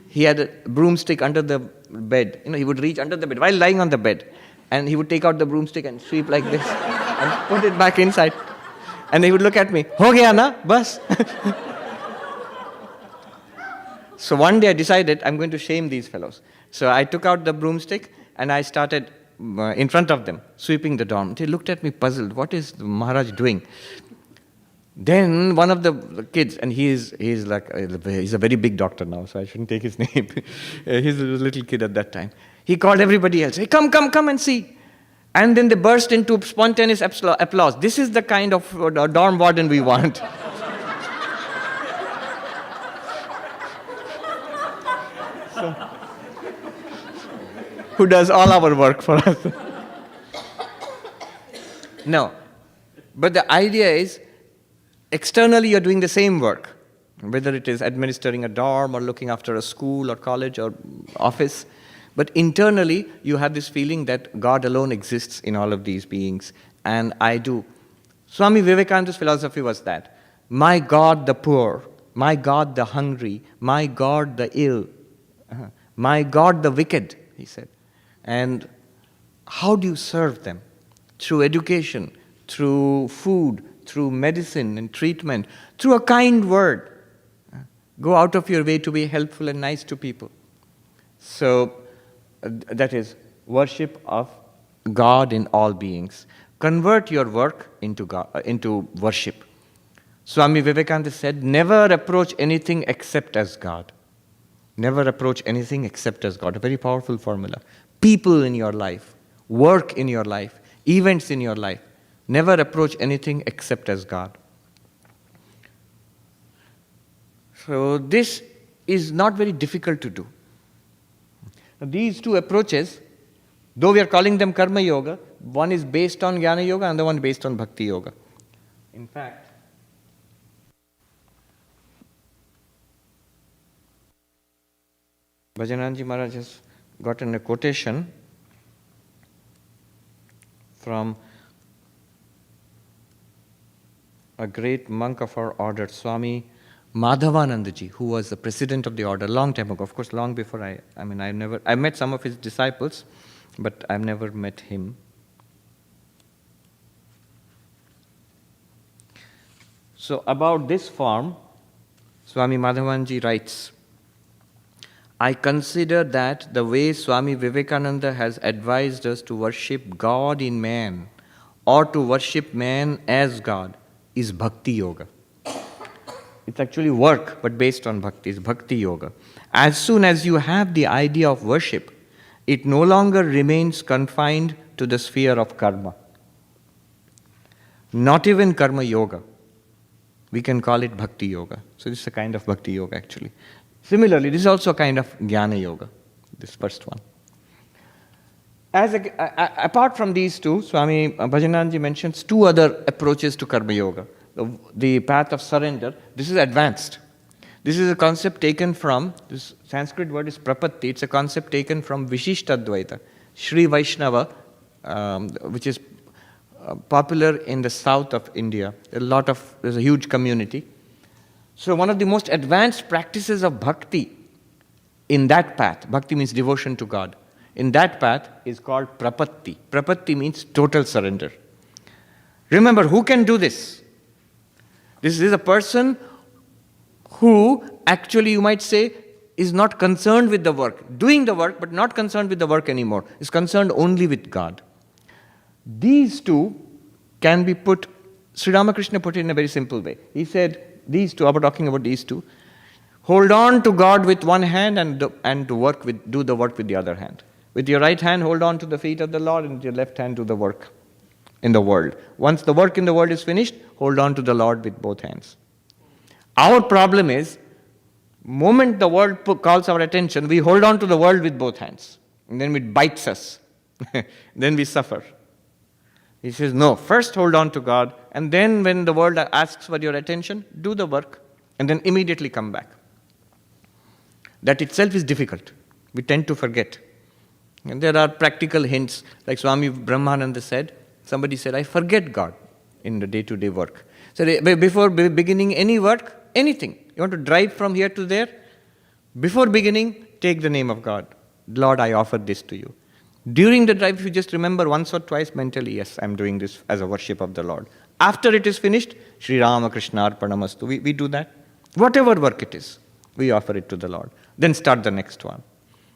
he had a broomstick under the bed. He would reach under the bed while lying on the bed, and he would take out the broomstick and sweep like this and put it back inside. And he would look at me, "Ho gaya na, bas." So one day I decided I'm going to shame these fellows. So I took out the broomstick and I started in front of them, sweeping the dorm. They looked at me puzzled. What is the Maharaj doing? Then one of the kids, and he's a very big doctor now, so I shouldn't take his name. He's a little kid at that time. He called everybody else. "Hey, come and see." And then they burst into spontaneous applause. This is the kind of dorm warden we want. So, who does all our work for us. No. But the idea is, externally you're doing the same work, whether it is administering a dorm or looking after a school or college or office. But internally, you have this feeling that God alone exists in all of these beings, and I do. Swami Vivekananda's philosophy was that, my God the poor, my God the hungry, my God the ill, my God the wicked, he said. And how do you serve them? Through education, through food, through medicine and treatment, through a kind word. Go out of your way to be helpful and nice to people. So, that is worship of God in all beings. Convert your work into worship. Swami Vivekananda said, never approach anything except as God. Never approach anything except as God. A very powerful formula. People in your life, work in your life, events in your life. Never approach anything except as God. So this is not very difficult to do. These two approaches, though we are calling them karma yoga, one is based on jnana yoga and the one based on bhakti yoga. In fact, Bhajananji Maharaj has gotten a quotation from a great monk of our order, Swami Madhavanandaji, who was the president of the order long time ago. Of course, long before I met some of his disciples, but I've never met him. So about this form, Swami Madhavanji writes, I consider that the way Swami Vivekananda has advised us to worship God in man or to worship man as God is bhakti yoga. It's actually work, but based on bhakti. It's bhakti yoga. As soon as you have the idea of worship, it no longer remains confined to the sphere of karma. Not even karma yoga. We can call it bhakti yoga. So this is a kind of bhakti yoga actually. Similarly, this is also a kind of jnana yoga, this first one. Apart from these two, Swami Bhajananji mentions two other approaches to karma yoga. The path of surrender, this is advanced. This is a concept taken from, this Sanskrit word is prapatti, it's a concept taken from Vishishtadvaita, Sri Vaishnava, which is popular in the south of India. There's a huge community. So one of the most advanced practices of bhakti in that path, bhakti means devotion to God, in that path is called prapatti. Prapatti means total surrender. Remember, who can do this? This is a person who actually, you might say, is not concerned with the work, doing the work, but not concerned with the work anymore, is concerned only with God. These two can be put, Sri Ramakrishna put it in a very simple way. He said, these two, I'm talking about these two, hold on to God with one hand and do the work with the other hand. With your right hand, hold on to the feet of the Lord, and with your left hand, do the work in the world. Once the work in the world is finished, hold on to the Lord with both hands. Our problem is, moment the world calls our attention, we hold on to the world with both hands. And then it bites us. Then we suffer. He says, no, first hold on to God, and then when the world asks for your attention, do the work, and then immediately come back. That itself is difficult. We tend to forget. And there are practical hints, like Swami Brahmananda said, somebody said, I forget God in the day-to-day work. So before beginning any work, anything, you want to drive from here to there, before beginning, take the name of God. Lord, I offer this to you. During the drive, if you just remember once or twice mentally, yes, I'm doing this as a worship of the Lord. After it is finished, Sri Ramakrishna Arpanamastu. We do that. Whatever work it is, we offer it to the Lord. Then start the next one.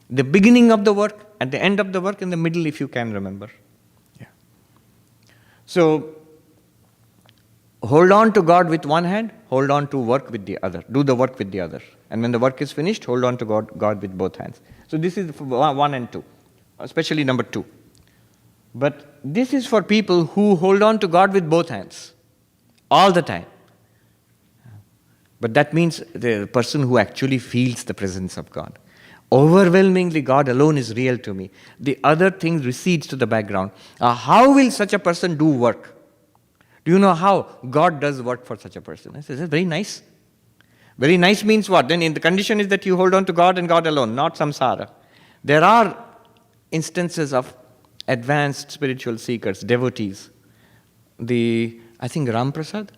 The beginning of the work, at the end of the work, in the middle, if you can remember. Yeah. So, hold on to God with one hand, hold on to work with the other. Do the work with the other. And when the work is finished, hold on to God with both hands. So this is 1 and 2. Especially number 2. But this is for people who hold on to God with both hands, all the time. But that means the person who actually feels the presence of God. Overwhelmingly, God alone is real to me. The other thing recedes to the background. How will such a person do work? Do you know how God does work for such a person? I said, very nice. Very nice means what? Then the condition is that you hold on to God and God alone, not samsara. There are instances of advanced spiritual seekers, devotees. I think Ram Prasad,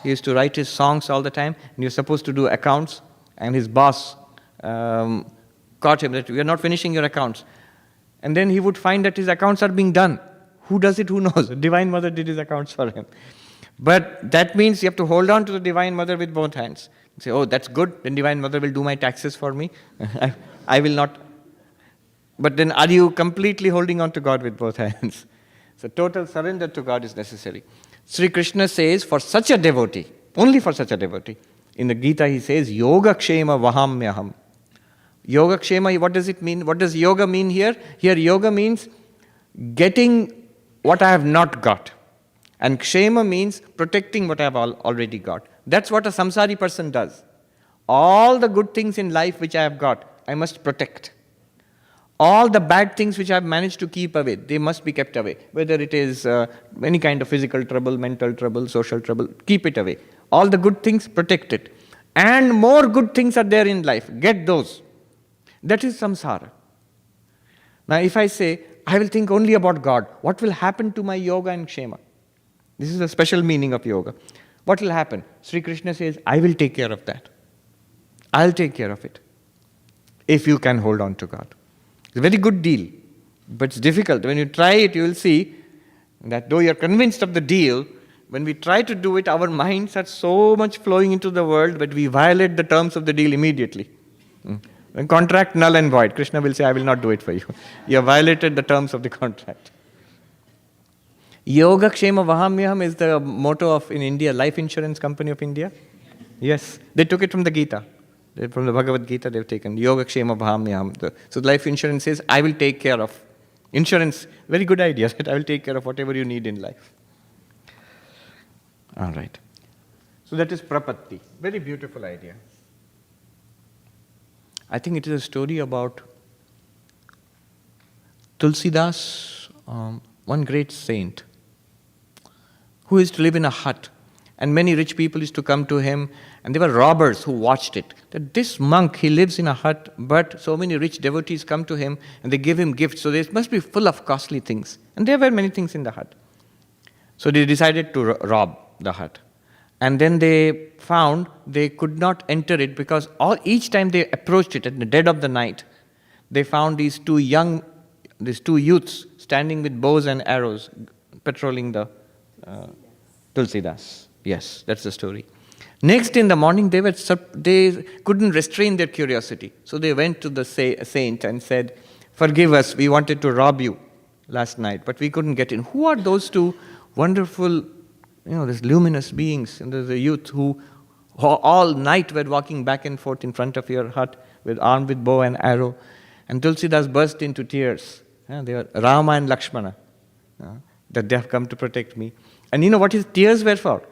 he used to write his songs all the time, and he was supposed to do accounts, and his boss caught him that we are not finishing your accounts. And then he would find that his accounts are being done. Who does it? Who knows? Divine Mother did his accounts for him. But that means you have to hold on to the Divine Mother with both hands. Say, oh, that's good, then Divine Mother will do my taxes for me. I will not. But then are you completely holding on to God with both hands? So total surrender to God is necessary. Sri Krishna says, for such a devotee, only for such a devotee, in the Gita he says, Yoga Kshema Vahamyaham. Yoga Kshema, what does it mean? What does yoga mean here? Here yoga means getting what I have not got. And Kshema means protecting what I have already got. That's what a samsari person does. All the good things in life which I have got, I must protect. All the bad things which I have managed to keep away, they must be kept away. Whether it is any kind of physical trouble, mental trouble, social trouble, keep it away. All the good things, protect it. And more good things are there in life. Get those. That is samsara. Now if I say, I will think only about God, what will happen to my yoga and kshema? This is a special meaning of yoga. What will happen? Sri Krishna says, I will take care of that. I'll take care of it. If you can hold on to God. It's a very good deal, but it's difficult. When you try it, you will see that though you're convinced of the deal, when we try to do it, our minds are so much flowing into the world that we violate the terms of the deal immediately. When contract null and void, Krishna will say, I will not do it for you. You have violated the terms of the contract. Yoga Kshema Vahamyaham is the motto of, in India, Life Insurance Company of India. Yes, they took it from the Gita. From the Bhagavad Gita they've taken. Yoga Kshema Vahamyaham. So life insurance says, I will take care of. Insurance, very good idea, that I will take care of whatever you need in life. All right. So that is Prapatti. Very beautiful idea. I think it is a story about Tulsidas, one great saint, who used to live in a hut. And many rich people used to come to him, and there were robbers who watched it. That this monk, he lives in a hut, but so many rich devotees come to him, and they give him gifts. So they must be full of costly things. And there were many things in the hut. So they decided to rob the hut. And then they found they could not enter it because each time they approached it at the dead of the night, they found these two youths standing with bows and arrows, patrolling the Tulsidas. Yes, that's the story. Next in the morning, they couldn't restrain their curiosity. So they went to the saint and said, forgive us, we wanted to rob you last night, but we couldn't get in. Who are those two wonderful, these luminous beings? And there's a youth who all night were walking back and forth in front of your hut, armed with bow and arrow. And Tulsidas burst into tears. They were Rama and Lakshmana, that they have come to protect me. And you know what his tears were for?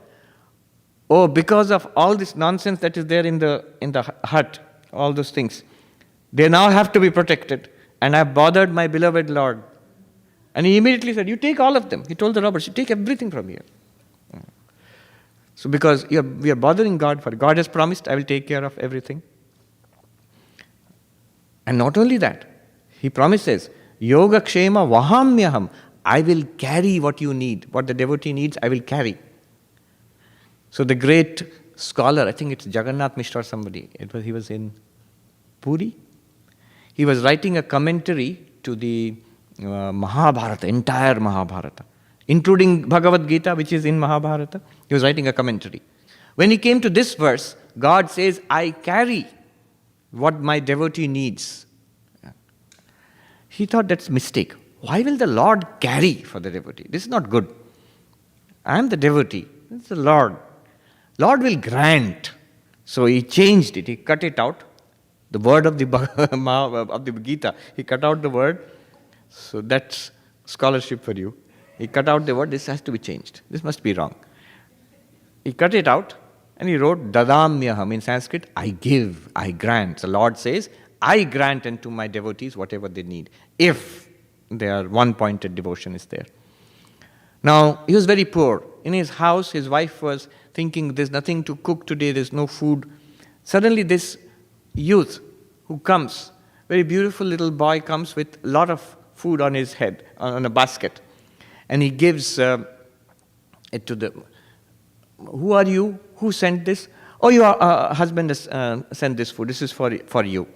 Oh, because of all this nonsense that is there in the hut, all those things. They now have to be protected. And I have bothered my beloved Lord. And he immediately said, you take all of them. He told the robbers, you take everything from here. So because we are bothering God, for God has promised, I will take care of everything. And not only that, he promises, Yoga Kshema Vahamyaham, I will carry what you need, what the devotee needs, I will carry. So the great scholar, I think it's Jagannath Mishra or somebody, he was in Puri. He was writing a commentary to the Mahabharata, entire Mahabharata, including Bhagavad Gita, which is in Mahabharata. He was writing a commentary. When he came to this verse, God says, I carry what my devotee needs. He thought that's a mistake. Why will the Lord carry for the devotee? This is not good. I am the devotee. It's the Lord. Lord will grant. So he changed it. He cut it out. The word of the Gita. He cut out the word. So that's scholarship for you. He cut out the word. This has to be changed. This must be wrong. He cut it out and he wrote Dadamyaham in Sanskrit. I give, I grant. The Lord says, I grant unto my devotees whatever they need. If their one-pointed devotion is there. Now, he was very poor. In his house, his wife was thinking, there's nothing to cook today, there's no food. Suddenly this youth who comes, very beautiful little boy comes with a lot of food on his head, on a basket. And he gives it to the, who are you? Who sent this? Oh, your husband has sent this food, this is for you.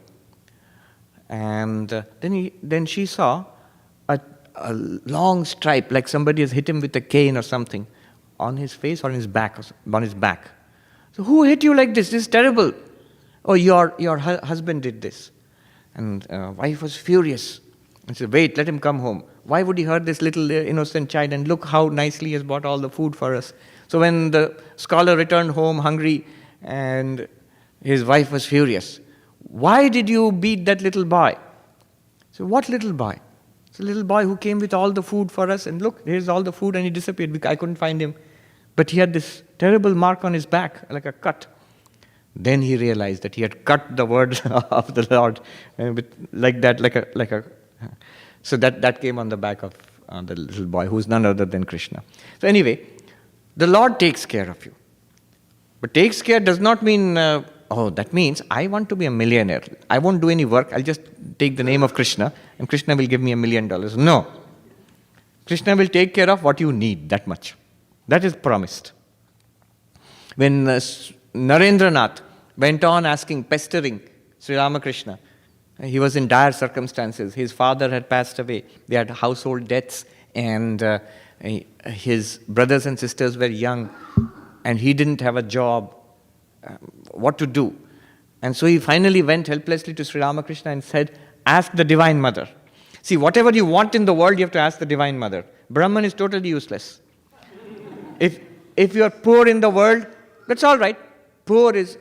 And then she saw a long stripe, like somebody has hit him with a cane or something, on his face or on his back. So who hit you like this? This is terrible. Oh, your husband did this. And wife was furious. And said, wait, let him come home. Why would he hurt this little innocent child? And look how nicely he has bought all the food for us. So when the scholar returned home hungry, and his wife was furious. Why did you beat that little boy? So what little boy? It's a little boy who came with all the food for us, and look, here's all the food, and he disappeared because I couldn't find him. But he had this terrible mark on his back, like a cut. Then he realized that he had cut the word of the Lord like that, like a. So that came on the back of the little boy, who is none other than Krishna. So anyway, the Lord takes care of you. But takes care does not mean, that means I want to be a millionaire. I won't do any work. I'll just take the name of Krishna and Krishna will give me $1 million. No. Krishna will take care of what you need, that much. That is promised. When Narendranath went on pestering Sri Ramakrishna, he was in dire circumstances. His father had passed away. They had household debts, and his brothers and sisters were young, and he didn't have a job. What to do? And so he finally went helplessly to Sri Ramakrishna and said, ask the Divine Mother. See, whatever you want in the world, you have to ask the Divine Mother. Brahman is totally useless. If you are poor in the world, that's all right. Poor is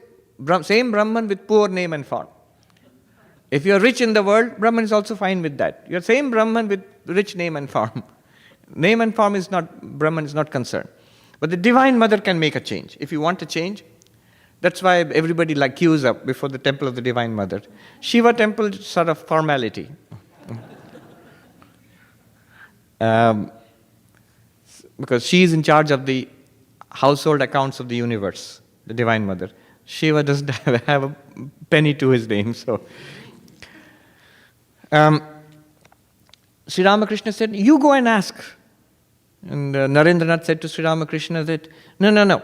same Brahman with poor name and form. If you are rich in the world, Brahman is also fine with that. You are same Brahman with rich name and form. Name and form is not, Brahman is not concerned. But the Divine Mother can make a change. If you want a change, that's why everybody queues up before the temple of the Divine Mother. Shiva temple is sort of formality. Because she is in charge of the household accounts of the universe, the Divine Mother. Shiva doesn't have a penny to his name. So, Sri Ramakrishna said, you go and ask. And Narendranath said to Sri Ramakrishna that, no.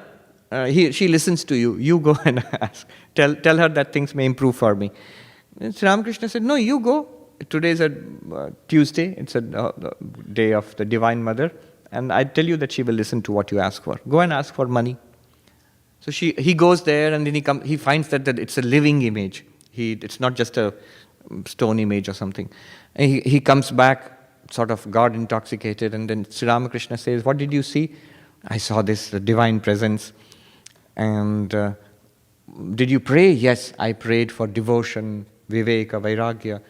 She listens to you. You go and ask. Tell her that things may improve for me. And Sri Ramakrishna said, no, you go. Today is a Tuesday. It's a day of the Divine Mother. And I tell you that she will listen to what you ask for. Go and ask for money. So he goes there, and then he finds that it's a living image. It's not just a stone image or something. And he comes back sort of God intoxicated, and then Sri Ramakrishna says, what did you see? I saw this divine presence. And did you pray? Yes, I prayed for devotion, viveka, vairagya,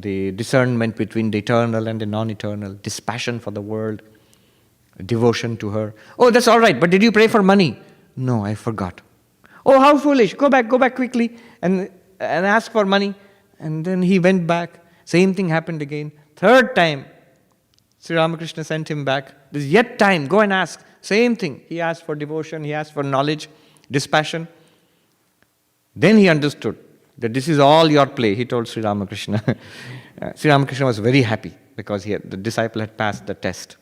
the discernment between the eternal and the non-eternal, dispassion for the world, devotion to her. Oh, that's all right, but did you pray for money? No, I forgot. Oh, how foolish. Go back quickly and ask for money. And then he went back. Same thing happened again. Third time, Sri Ramakrishna sent him back. There's yet time, go and ask. Same thing. He asked for devotion, he asked for knowledge, dispassion. Then he understood that this is all your play, he told Sri Ramakrishna. Sri Ramakrishna was very happy because the disciple had passed the test.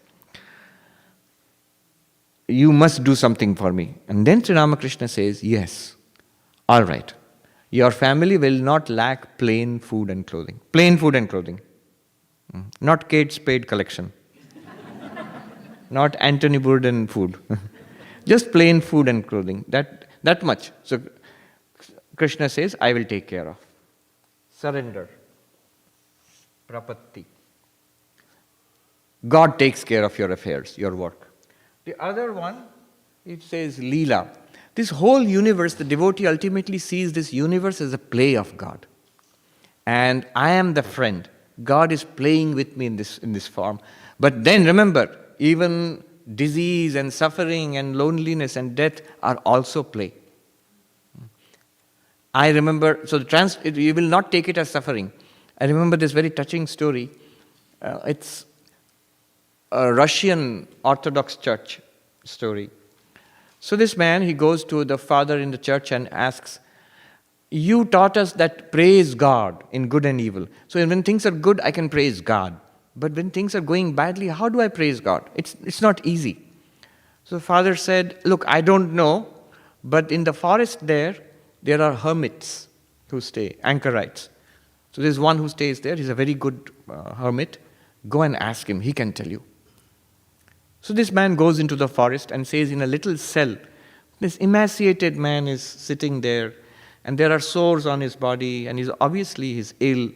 You must do something for me. And then Sri Ramakrishna says, yes, all right. Your family will not lack plain food and clothing. Plain food and clothing. Not Kate Spade collection. Not Anthony Bourdain food. Just plain food and clothing. That much. So Krishna says, I will take care of. Surrender. Prapatti. God takes care of your affairs, your work. The other one, it says Leela. This whole universe, the devotee ultimately sees this universe as a play of God. And I am the friend. God is playing with me in this form. But then remember, even disease and suffering and loneliness and death are also play. I remember, so you will not take it as suffering. I remember this very touching story. It's a Russian Orthodox church story. So this man, he goes to the father in the church and asks, you taught us that praise God in good and evil. So when things are good, I can praise God. But when things are going badly, how do I praise God? It's not easy. So the father said, look, I don't know, but in the forest there are hermits who stay, anchorites. So there's one who stays there. He's a very good hermit. Go and ask him. He can tell you. So this man goes into the forest and says in a little cell, this emaciated man is sitting there, and there are sores on his body, and he's ill,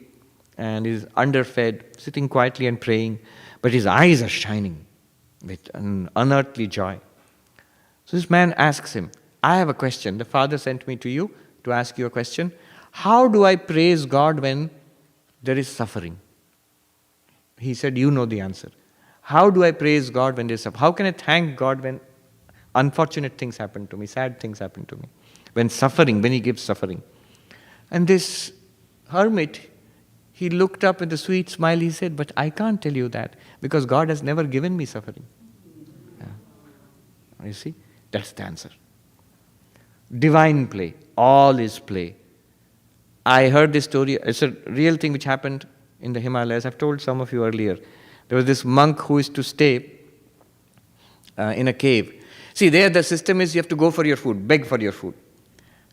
and he's underfed, sitting quietly and praying, but his eyes are shining with an unearthly joy. So this man asks him, I have a question. The Father sent me to you to ask you a question. How do I praise God when there is suffering? He said, you know the answer. How do I praise God when there is suffering? How can I thank God when unfortunate things happen to me, sad things happen to me? when he gives suffering. And this hermit, he looked up with a sweet smile, he said, but I can't tell you that, because God has never given me suffering. You see, that's the answer. Divine play, all is play. I heard this story, it's a real thing which happened in the Himalayas. I've told some of you earlier. There was this monk who used to stay in a cave. See, there the system is you have to go for your food, beg for your food.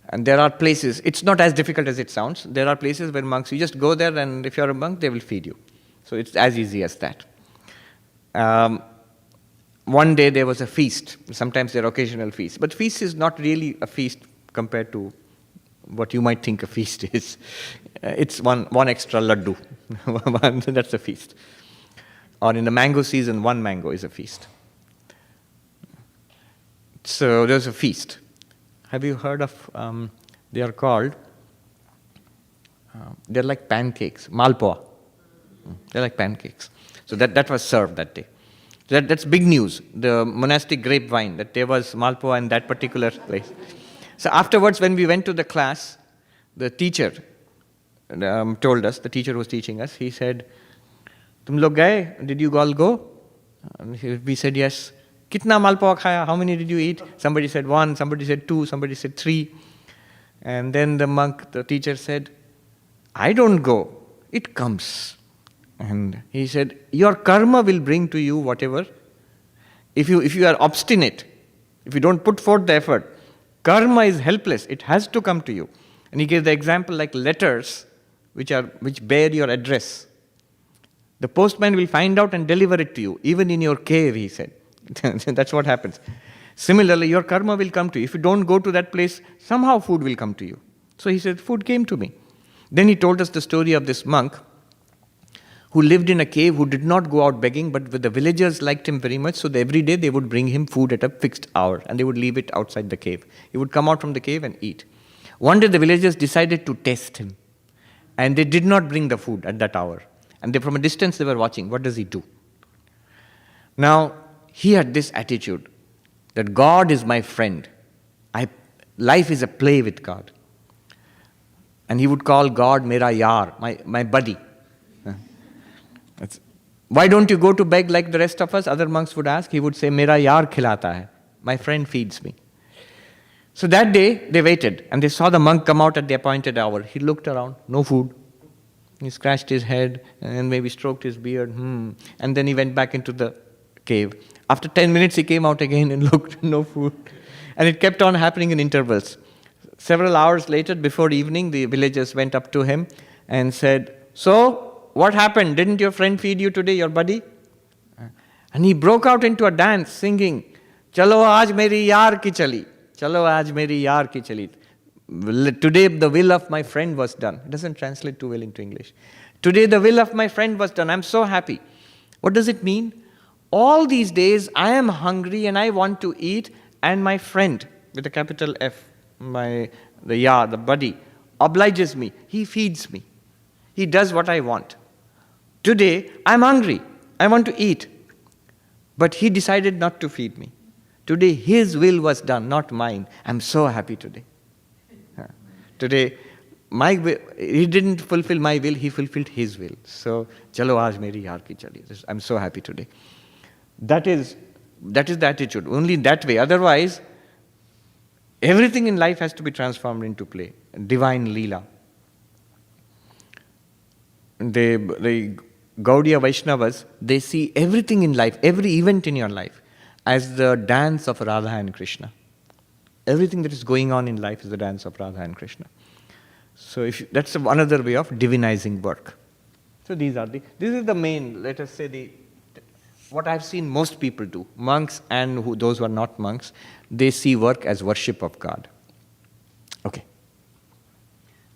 And there are places, it's not as difficult as it sounds. There are places where monks, you just go there and if you're a monk, they will feed you. So it's as easy as that. One day there was a feast. Sometimes there are occasional feasts. But feast is not really a feast compared to what you might think a feast is. It's one extra laddu. That's a feast. Or in the mango season, one mango is a feast. So there's a feast. Have you heard of, they are called, they're like pancakes, malpua. They're like pancakes. So that was served that day. That's big news, the monastic grapevine, that there was malpua in that particular place. So afterwards, when we went to the class, the teacher told us, the teacher was teaching us, he said, "Tum log gaye? Did you all go?" And we said, "Yes." "Kitna malpua khaya? How many did you eat?" Somebody said 1, somebody said 2, somebody said 3. And then the teacher said, "I don't go, it comes." And he said, "Your karma will bring to you whatever. If you are obstinate, if you don't put forth the effort, karma is helpless. It has to come to you." And he gave the example like letters which bear your address. The postman will find out and deliver it to you, even in your cave, he said. That's what happens. Similarly, your karma will come to you. If you don't go to that place, somehow food will come to you. So he said, food came to me. Then he told us the story of this monk who lived in a cave, who did not go out begging, but the villagers liked him very much, so every day they would bring him food at a fixed hour, and they would leave it outside the cave. He would come out from the cave and eat. One day the villagers decided to test him, and they did not bring the food at that hour. And from a distance they were watching, what does he do? Now, he had this attitude, that God is my friend. Life is a play with God. And he would call God Mera Yaar, my buddy. Why don't you go to beg like the rest of us? Other monks would ask. He would say, Mera Yaar khilata hai. My friend feeds me. So that day, they waited, and they saw the monk come out at the appointed hour. He looked around, no food. He scratched his head, and maybe stroked his beard, and then he went back into the cave. After 10 minutes, he came out again and looked, no food. And it kept on happening in intervals. Several hours later, before evening, the villagers went up to him and said, "So, what happened? Didn't your friend feed you today, your buddy?" And he broke out into a dance, singing, "Chalo aaj meri yaar ki chali. Chalo aaj meri yaar ki chali." Today the will of my friend was done. It doesn't translate too well into English. Today the will of my friend was done. I'm so happy. What does it mean? All these days I am hungry and I want to eat, and my friend, with a capital F, the buddy, obliges me. He feeds me. He does what I want. Today I'm hungry. I want to eat. But he decided not to feed me. Today his will was done, not mine. I'm so happy today. Today, he didn't fulfill my will, he fulfilled his will. So, chalo aaj meri yaar ki chali. I'm so happy today. That is the attitude. Only that way. Otherwise, everything in life has to be transformed into play. Divine Leela. The Gaudiya Vaishnavas, they see everything in life, every event in your life, as the dance of Radha and Krishna. Everything that is going on in life is the dance of Radha and Krishna. So that's another way of divinizing work. So this is the main, let us say, what I've seen most people do, monks and those who are not monks, they see work as worship of God. Okay.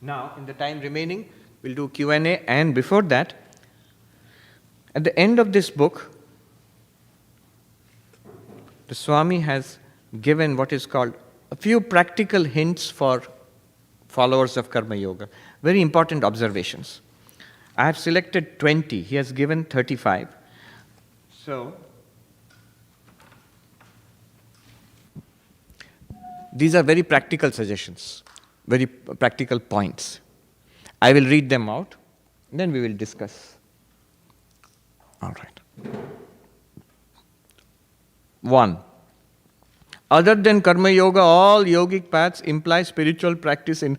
Now, in the time remaining, we'll do Q&A, and before that, at the end of this book, the Swami has given what is called a few practical hints for followers of Karma Yoga. Very important observations. I have selected 20. He has given 35. So, These are very practical suggestions, very practical points. I will read them out, then we will discuss. All right. 1. Other than karma yoga, all yogic paths imply spiritual practice in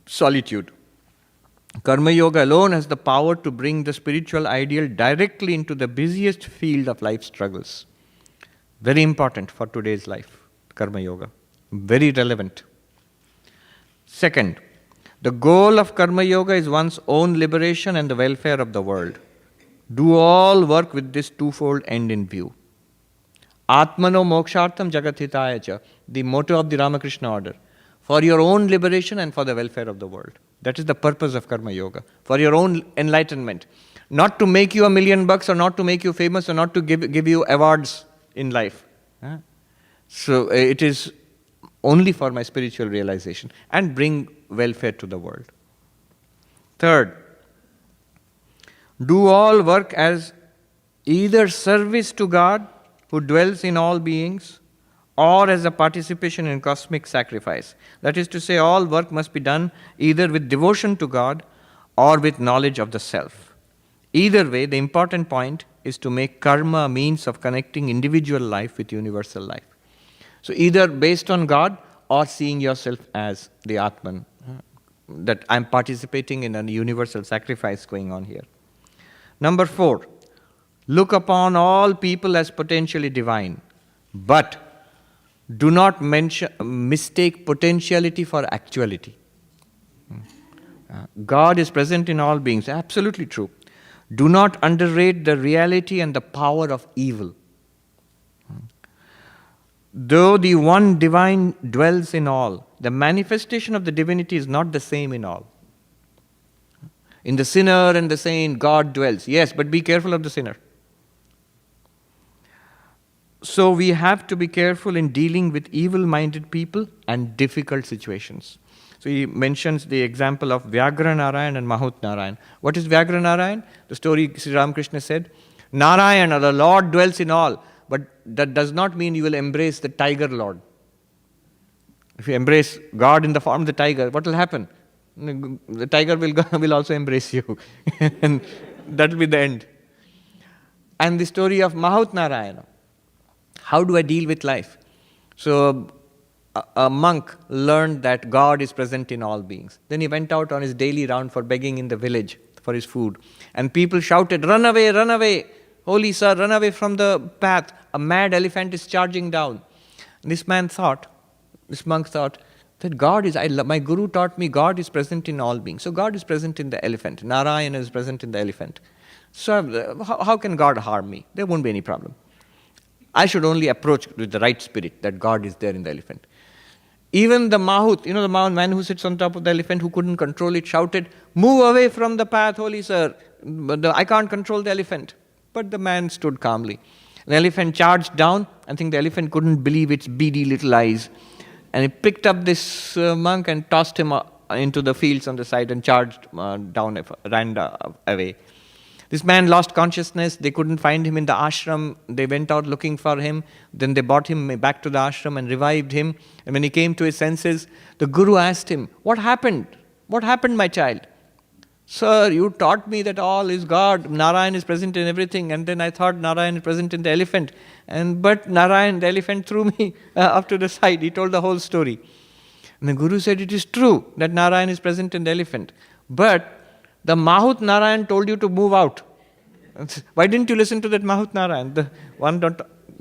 solitude. Karma yoga alone has the power to bring the spiritual ideal directly into the busiest field of life struggles. Very important for today's life, karma yoga. Very relevant. 2nd, the goal of karma yoga is one's own liberation and the welfare of the world. Do all work with this twofold end in view. Atmano mokshartam jagathitaya cha, the motto of the Ramakrishna order. For your own liberation and for the welfare of the world. That is the purpose of karma yoga. For your own enlightenment. Not to make you $1 million or not to make you famous or not to give you awards in life. So it is only for my spiritual realization and bring welfare to the world. 3rd, do all work as either service to God who dwells in all beings or as a participation in cosmic sacrifice. That is to say, all work must be done either with devotion to God or with knowledge of the self. Either way, the important point is to make karma a means of connecting individual life with universal life. So either based on God or seeing yourself as the Atman, that I'm participating in a universal sacrifice going on here. Number 4, look upon all people as potentially divine, but do not mistake potentiality for actuality. God is present in all beings, absolutely true. Do not underrate the reality and the power of evil. Though the one divine dwells in all, the manifestation of the divinity is not the same in all. In the sinner and the saint, God dwells. Yes, but be careful of the sinner. So we have to be careful in dealing with evil-minded people and difficult situations. So he mentions the example of Vyagra Narayan and Mahut Narayan. What is Vyagra Narayan? The story Sri Ramakrishna said, Narayana, the Lord dwells in all. But that does not mean you will embrace the tiger Lord. If you embrace God in the form of the tiger, what will happen? The tiger will also embrace you. And that will be the end. And the story of Mahut Narayana. How do I deal with life? So a monk learned that God is present in all beings. Then he went out on his daily round for begging in the village for his food. And people shouted, run away, run away. Holy sir, run away from the path. A mad elephant is charging down. This monk thought, that God is, my guru taught me God is present in all beings. So God is present in the elephant. Narayana is present in the elephant. So how can God harm me? There won't be any problem. I should only approach with the right spirit that God is there in the elephant. Even the Mahut, the man who sits on top of the elephant who couldn't control it, shouted, move away from the path, holy sir. I can't control the elephant. But the man stood calmly. The elephant charged down. I think the elephant couldn't believe its beady little eyes. And he picked up this monk and tossed him into the fields on the side and charged down, ran away. This man lost consciousness. They couldn't find him in the ashram. They went out looking for him. Then they brought him back to the ashram and revived him. And when he came to his senses, the guru asked him, what happened? What happened, my child? Sir, you taught me that all is God. Narayan is present in everything. And then I thought Narayan is present in the elephant. But Narayan, the elephant, threw me up to the side. He told the whole story. And the guru said, it is true that Narayan is present in the elephant. But the Mahut Narayan told you to move out. Why didn't you listen to that Mahut Narayan?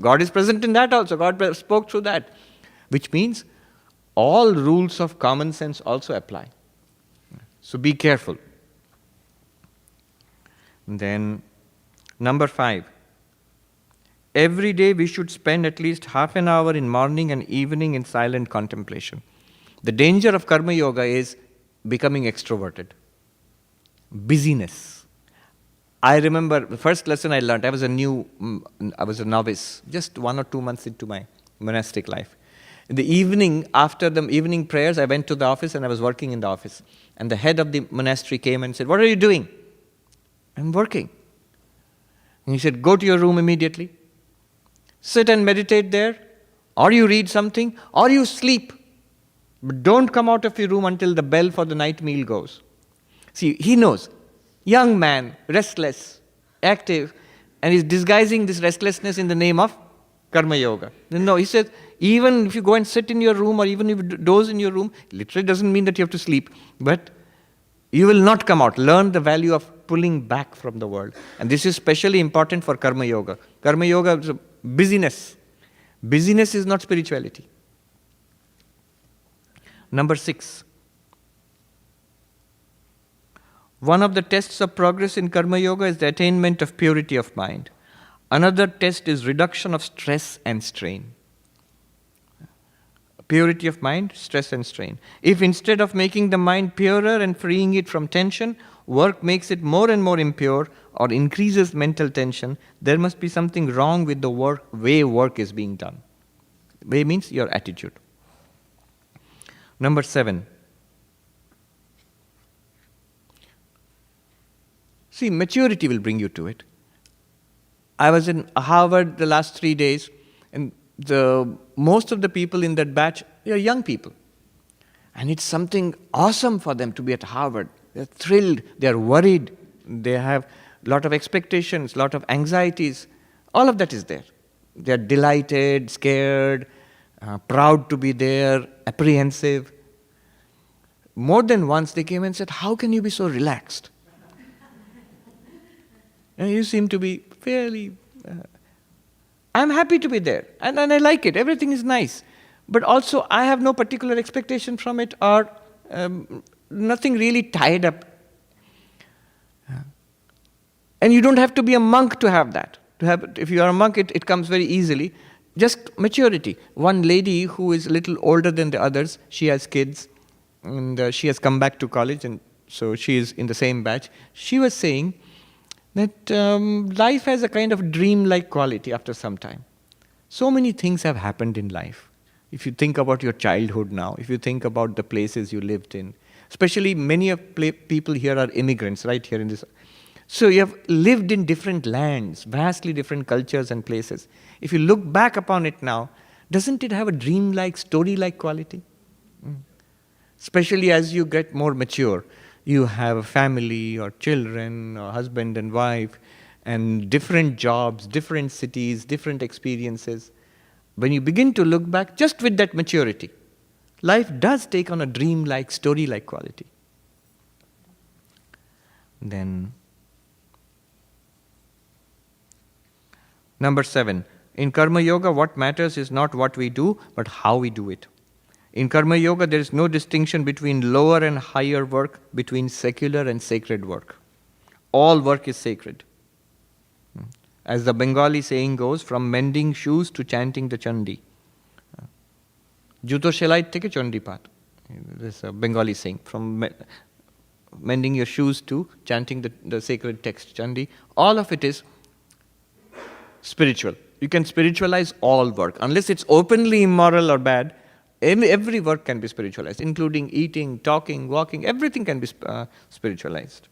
God is present in that also. God spoke through that. Which means all rules of common sense also apply. So be careful. Then, number 5. Every day we should spend at least half an hour in morning and evening in silent contemplation. The danger of karma yoga is becoming extroverted. Busyness. I remember the first lesson I learned, I was a novice, just 1 or 2 months into my monastic life. In the evening, after the evening prayers, I went to the office and I was working in the office. And the head of the monastery came and said, what are you doing? I'm working. And he said, go to your room immediately. Sit and meditate there, or you read something, or you sleep. But don't come out of your room until the bell for the night meal goes. See, he knows. Young man, restless, active, and he's disguising this restlessness in the name of Karma Yoga. No, he says, even if you go and sit in your room or even if you doze in your room, literally doesn't mean that you have to sleep, but you will not come out. Learn the value of pulling back from the world. And this is especially important for Karma Yoga. Karma Yoga is busyness. Busyness is not spirituality. Number 6. One of the tests of progress in Karma Yoga is the attainment of purity of mind. Another test is reduction of stress and strain. Purity of mind, stress and strain. If instead of making the mind purer and freeing it from tension, work makes it more and more impure or increases mental tension, there must be something wrong with the way work is being done. Way means your attitude. Number 7. See, maturity will bring you to it. I was in Harvard the last 3 days, and most of the people in that batch, they are young people. And it's something awesome for them to be at Harvard. They're thrilled, they're worried, they have a lot of expectations, a lot of anxieties. All of that is there. They're delighted, scared, proud to be there, apprehensive. More than once they came and said, "How can you be so relaxed? And you seem to be fairly... I'm happy to be there, and I like it. Everything is nice. But also, I have no particular expectation from it or nothing really tied up." And you don't have to be a monk to have that. If you are a monk, it comes very easily. Just maturity. One lady who is a little older than the others, she has kids, and she has come back to college, and so she is in the same batch. She was saying that life has a kind of dream-like quality after some time. So many things have happened in life. If you think about your childhood now, if you think about the places you lived in, especially many of people here are immigrants right here in this. So you have lived in different lands, vastly different cultures and places. If you look back upon it now, doesn't it have a dream-like, story-like quality? Especially as you get more mature. You have a family or children or husband and wife and different jobs, different cities, different experiences. When you begin to look back just with that maturity, life does take on a dream-like, story-like quality. Then, number 7. In Karma Yoga, what matters is not what we do, but how we do it. In Karma Yoga, there is no distinction between lower and higher work, between secular and sacred work. All work is sacred. As the Bengali saying goes, from mending shoes to chanting the Chandi. Juto shelai theke Chandi path. This is a Bengali saying. From mending your shoes to chanting the sacred text, Chandi. All of it is spiritual. You can spiritualize all work. Unless it's openly immoral or bad, every work can be spiritualized, including eating, talking, walking, everything can be spiritualized.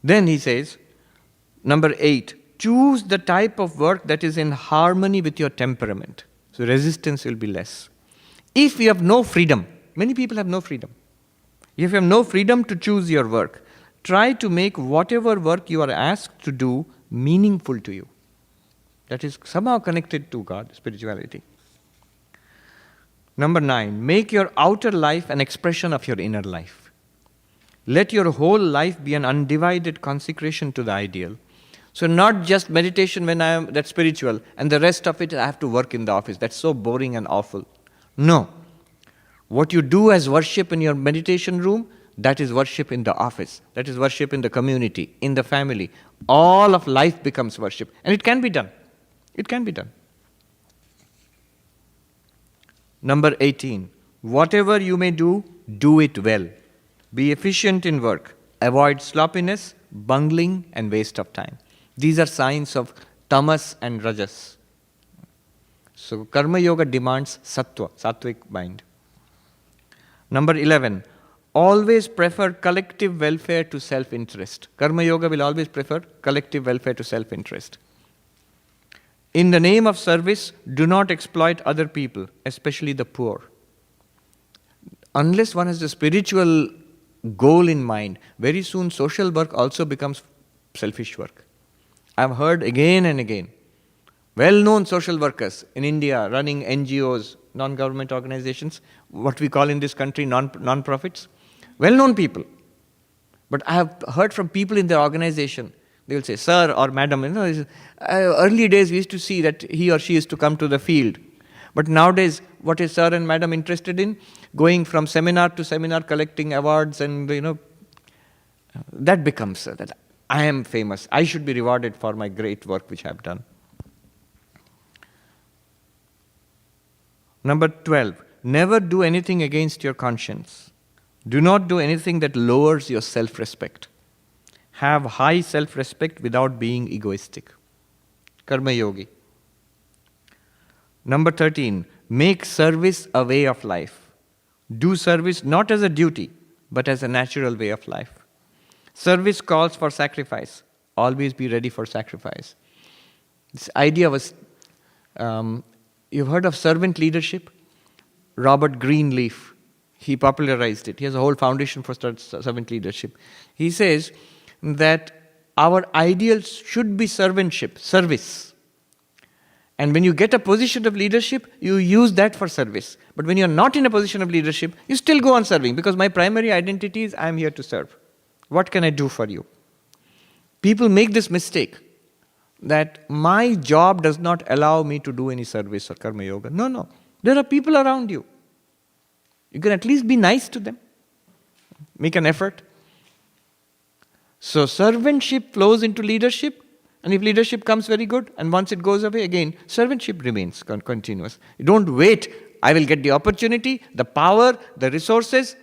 Then he says, number 8, choose the type of work that is in harmony with your temperament. So resistance will be less. If you have no freedom, many people have no freedom. If you have no freedom to choose your work, try to make whatever work you are asked to do meaningful to you. That is somehow connected to God, spirituality. Number 9, make your outer life an expression of your inner life. Let your whole life be an undivided consecration to the ideal. So not just meditation when that's spiritual, and the rest of it I have to work in the office. That's so boring and awful. No. What you do as worship in your meditation room, that is worship in the office. That is worship in the community, in the family. All of life becomes worship. And it can be done. It can be done. Number 18, whatever you may do, do it well. Be efficient in work. Avoid sloppiness, bungling, and waste of time. These are signs of tamas and rajas. So Karma Yoga demands sattva, sattvic mind. Number 11, always prefer collective welfare to self-interest. Karma Yoga will always prefer collective welfare to self-interest. In the name of service, do not exploit other people, especially the poor. Unless one has a spiritual goal in mind, very soon social work also becomes selfish work. I've heard again and again, well-known social workers in India running NGOs, non-government organizations, what we call in this country non-profits, well-known people. But I have heard from people in their organization, they will say, sir or madam, early days we used to see that he or she used to come to the field. But nowadays, what is sir and madam interested in? Going from seminar to seminar, collecting awards, and that becomes that I am famous. I should be rewarded for my great work which I have done. Number 12, never do anything against your conscience. Do not do anything that lowers your self-respect. Have high self-respect without being egoistic. Karma Yogi. Number 13, make service a way of life. Do service not as a duty, but as a natural way of life. Service calls for sacrifice. Always be ready for sacrifice. This idea was, you've heard of servant leadership? Robert Greenleaf, he popularized it. He has a whole foundation for servant leadership. He says that our ideals should be servantship, service. And when you get a position of leadership, you use that for service. But when you're not in a position of leadership, you still go on serving, because my primary identity is I'm here to serve. What can I do for you? People make this mistake that my job does not allow me to do any service or karma yoga. No. There are people around you. You can at least be nice to them. Make an effort. So servantship flows into leadership, and if leadership comes, very good, and once it goes away, again, servantship remains continuous. You don't wait, I will get the opportunity, the power, the resources.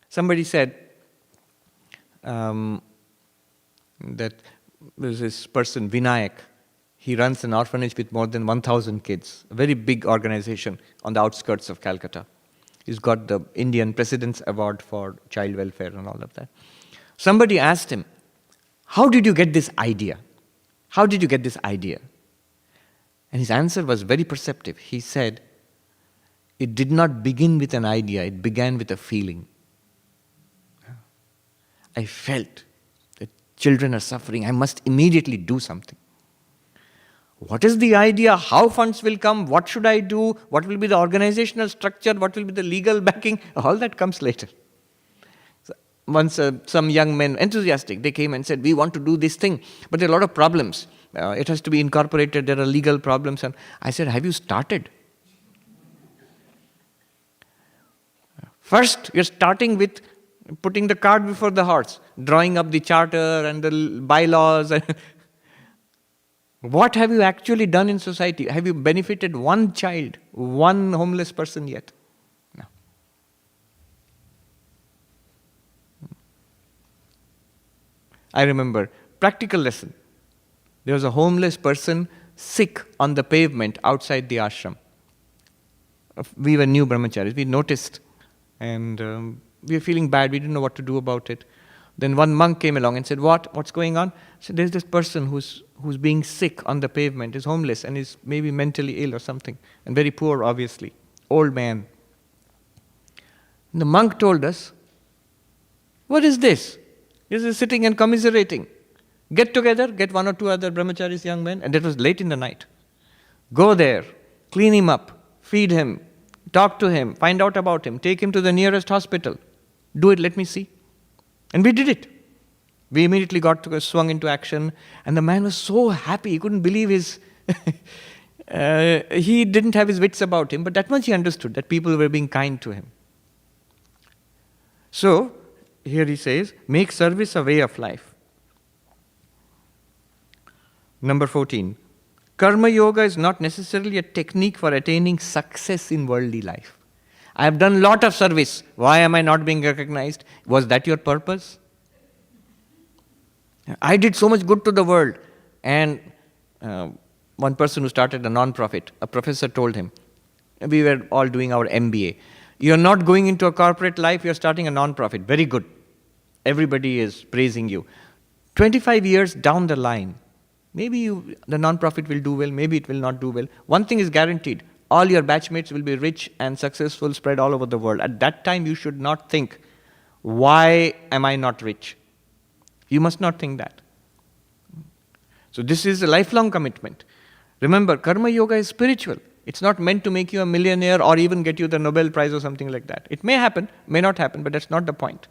Somebody said that there's this person, Vinayak, he runs an orphanage with more than 1,000 kids, a very big organization on the outskirts of Calcutta. He's got the Indian President's Award for Child Welfare and all of that. Somebody asked him, how did you get this idea? How did you get this idea? And his answer was very perceptive. He said, it did not begin with an idea, it began with a feeling. I felt that children are suffering, I must immediately do something. What is the idea? How funds will come? What should I do? What will be the organizational structure? What will be the legal backing? All that comes later. So once some young men, enthusiastic, they came and said, we want to do this thing, but there are a lot of problems. It has to be incorporated, there are legal problems. And I said, have you started? First, you're starting with putting the cart before the horse, drawing up the charter and the bylaws. What have you actually done in society? Have you benefited one child, one homeless person yet? No. I remember, practical lesson. There was a homeless person sick on the pavement outside the ashram. We were new brahmacharis. We noticed, and we were feeling bad. We didn't know what to do about it. Then one monk came along and said, what's going on? I said, there's this person who's being sick on the pavement, is homeless and is maybe mentally ill or something, and very poor, obviously, old man. And the monk told us, what is this? This is sitting and commiserating. Get together, get one or two other brahmacharis, young men, and that was late in the night. Go there, clean him up, feed him, talk to him, find out about him, take him to the nearest hospital. Do it, let me see. And we did it. We immediately swung into action, and the man was so happy, he couldn't believe his... he didn't have his wits about him, but that much he understood, that people were being kind to him. So, here he says, make service a way of life. Number 14, karma yoga is not necessarily a technique for attaining success in worldly life. I have done a lot of service. Why am I not being recognized? Was that your purpose? I did so much good to the world. And one person who started a non-profit, a professor told him, we were all doing our MBA. You're not going into a corporate life, you're starting a non-profit. Very good. Everybody is praising you. 25 years down the line, The non-profit will do well, maybe it will not do well. One thing is guaranteed, all your batchmates will be rich and successful, spread all over the world. At that time, you should not think, why am I not rich? You must not think that. So this is a lifelong commitment. Remember, karma yoga is spiritual. It's not meant to make you a millionaire or even get you the Nobel Prize or something like that. It may happen, may not happen, but that's not the point.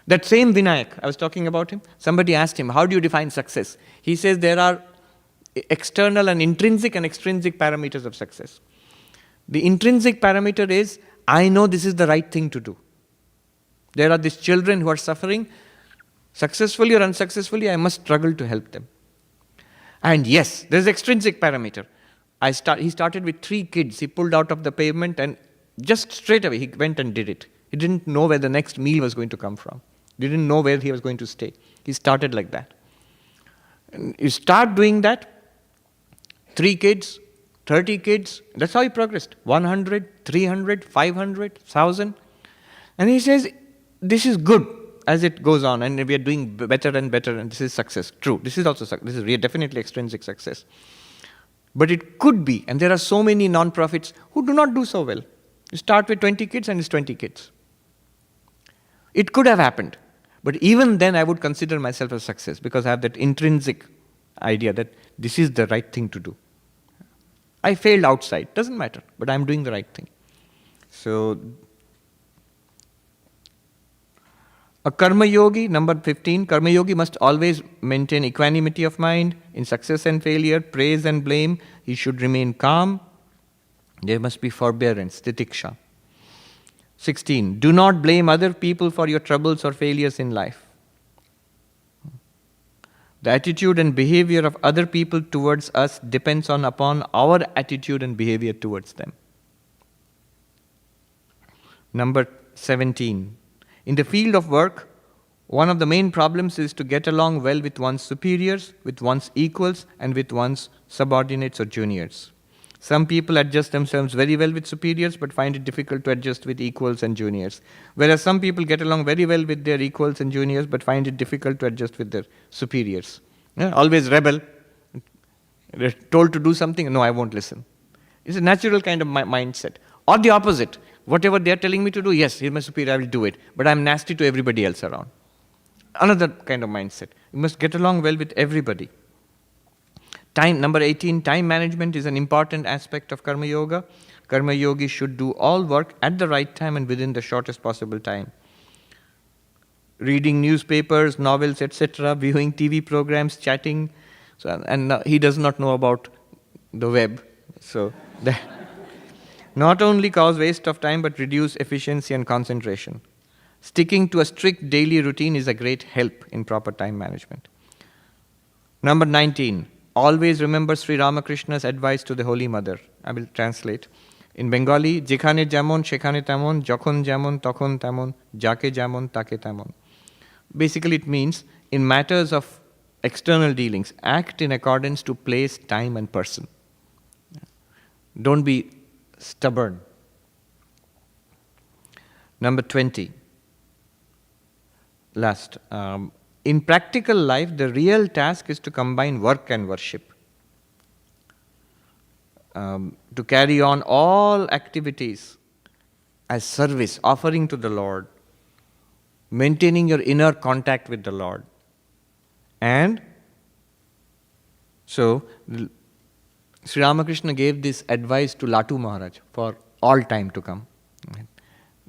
That same Vinayak, I was talking about him, somebody asked him, how do you define success? He says there are external and intrinsic and extrinsic parameters of success. The intrinsic parameter is, I know this is the right thing to do. There are these children who are suffering, successfully or unsuccessfully, I must struggle to help them. And yes, there's extrinsic parameter. He started with 3 kids. He pulled out of the pavement and just straight away he went and did it. He didn't know where the next meal was going to come from. He didn't know where he was going to stay. He started like that. And you start doing that, 3 kids, 30 kids, that's how he progressed. 100, 300, 500, 1,000. And he says, this is good as it goes on, and we are doing better and better, and this is success. True, this is also success. This is definitely extrinsic success. But it could be, and there are so many non-profits who do not do so well. You start with 20 kids and it's 20 kids. It could have happened. But even then I would consider myself a success because I have that intrinsic idea that this is the right thing to do. I failed outside, doesn't matter, but I'm doing the right thing. So, a karma yogi, number 15, karma yogi must always maintain equanimity of mind in success and failure, praise and blame. He should remain calm. There must be forbearance, titiksha. 16, do not blame other people for your troubles or failures in life. The attitude and behavior of other people towards us depends upon our attitude and behavior towards them. Number 17, in the field of work, one of the main problems is to get along well with one's superiors, with one's equals, and with one's subordinates or juniors. Some people adjust themselves very well with superiors but find it difficult to adjust with equals and juniors. Whereas some people get along very well with their equals and juniors but find it difficult to adjust with their superiors. Always rebel. They're told to do something, no, I won't listen. It's a natural kind of mindset. Or the opposite. Whatever they're telling me to do, yes, he's my superior, I will do it. But I'm nasty to everybody else around. Another kind of mindset. You must get along well with everybody. Number 18, time management is an important aspect of karma yoga. Karma yogi should do all work at the right time and within the shortest possible time. Reading newspapers, novels, etc., viewing TV programs, chatting. He does not know about the web. So that not only cause waste of time but reduce efficiency and concentration. Sticking to a strict daily routine is a great help in proper time management. Number 19. Always remember Sri Ramakrishna's advice to the Holy Mother. I will translate. In Bengali, যেখানে যেমন সেখানে তেমন, যখন যেমন তখন তেমন, যাকে যেমন তাকে তেমন. Basically it means, in matters of external dealings, act in accordance to place, time and person. Don't be stubborn. Number 20. Last. In practical life, the real task is to combine work and worship. To carry on all activities as service, offering to the Lord, maintaining your inner contact with the Lord. And so, Sri Ramakrishna gave this advice to Latu Maharaj for all time to come.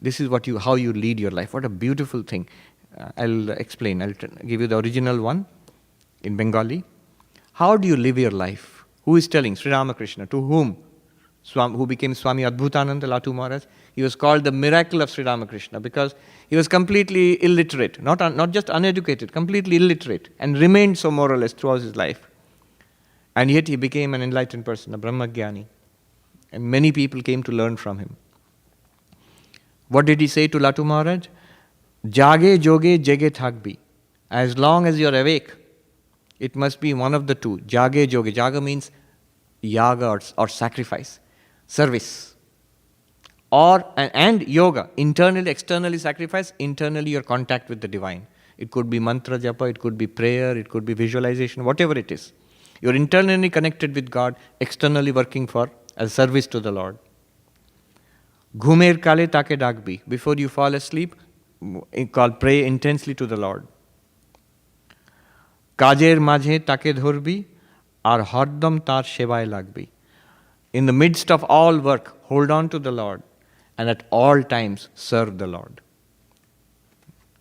This is how you lead your life. What a beautiful thing. I'll explain. I'll give you the original one in Bengali. How do you live your life? Who is telling? Sri Ramakrishna. To whom? Who became Swami Adbhutananda, Latu Maharaj. He was called the miracle of Sri Ramakrishna because he was completely illiterate, not just uneducated, completely illiterate, and remained so more or less throughout his life. And yet he became an enlightened person, a Brahmagyani. And many people came to learn from him. What did he say to Latu Maharaj? Jage joge jege thakbi. As long as you're awake, it must be one of the two. Jage joge. Jaga means yaga or sacrifice, service. And yoga. Internally, externally sacrifice, internally your contact with the divine. It could be mantra japa, it could be prayer, it could be visualization, whatever it is. You're internally connected with God, externally working for as service to the Lord. Ghumer kale take dagbi. Before you fall asleep, pray intensely to the Lord. Kajer majhe take dhorbi, ar hardam tar shevaye lagbi. In the midst of all work, hold on to the Lord, and at all times serve the Lord.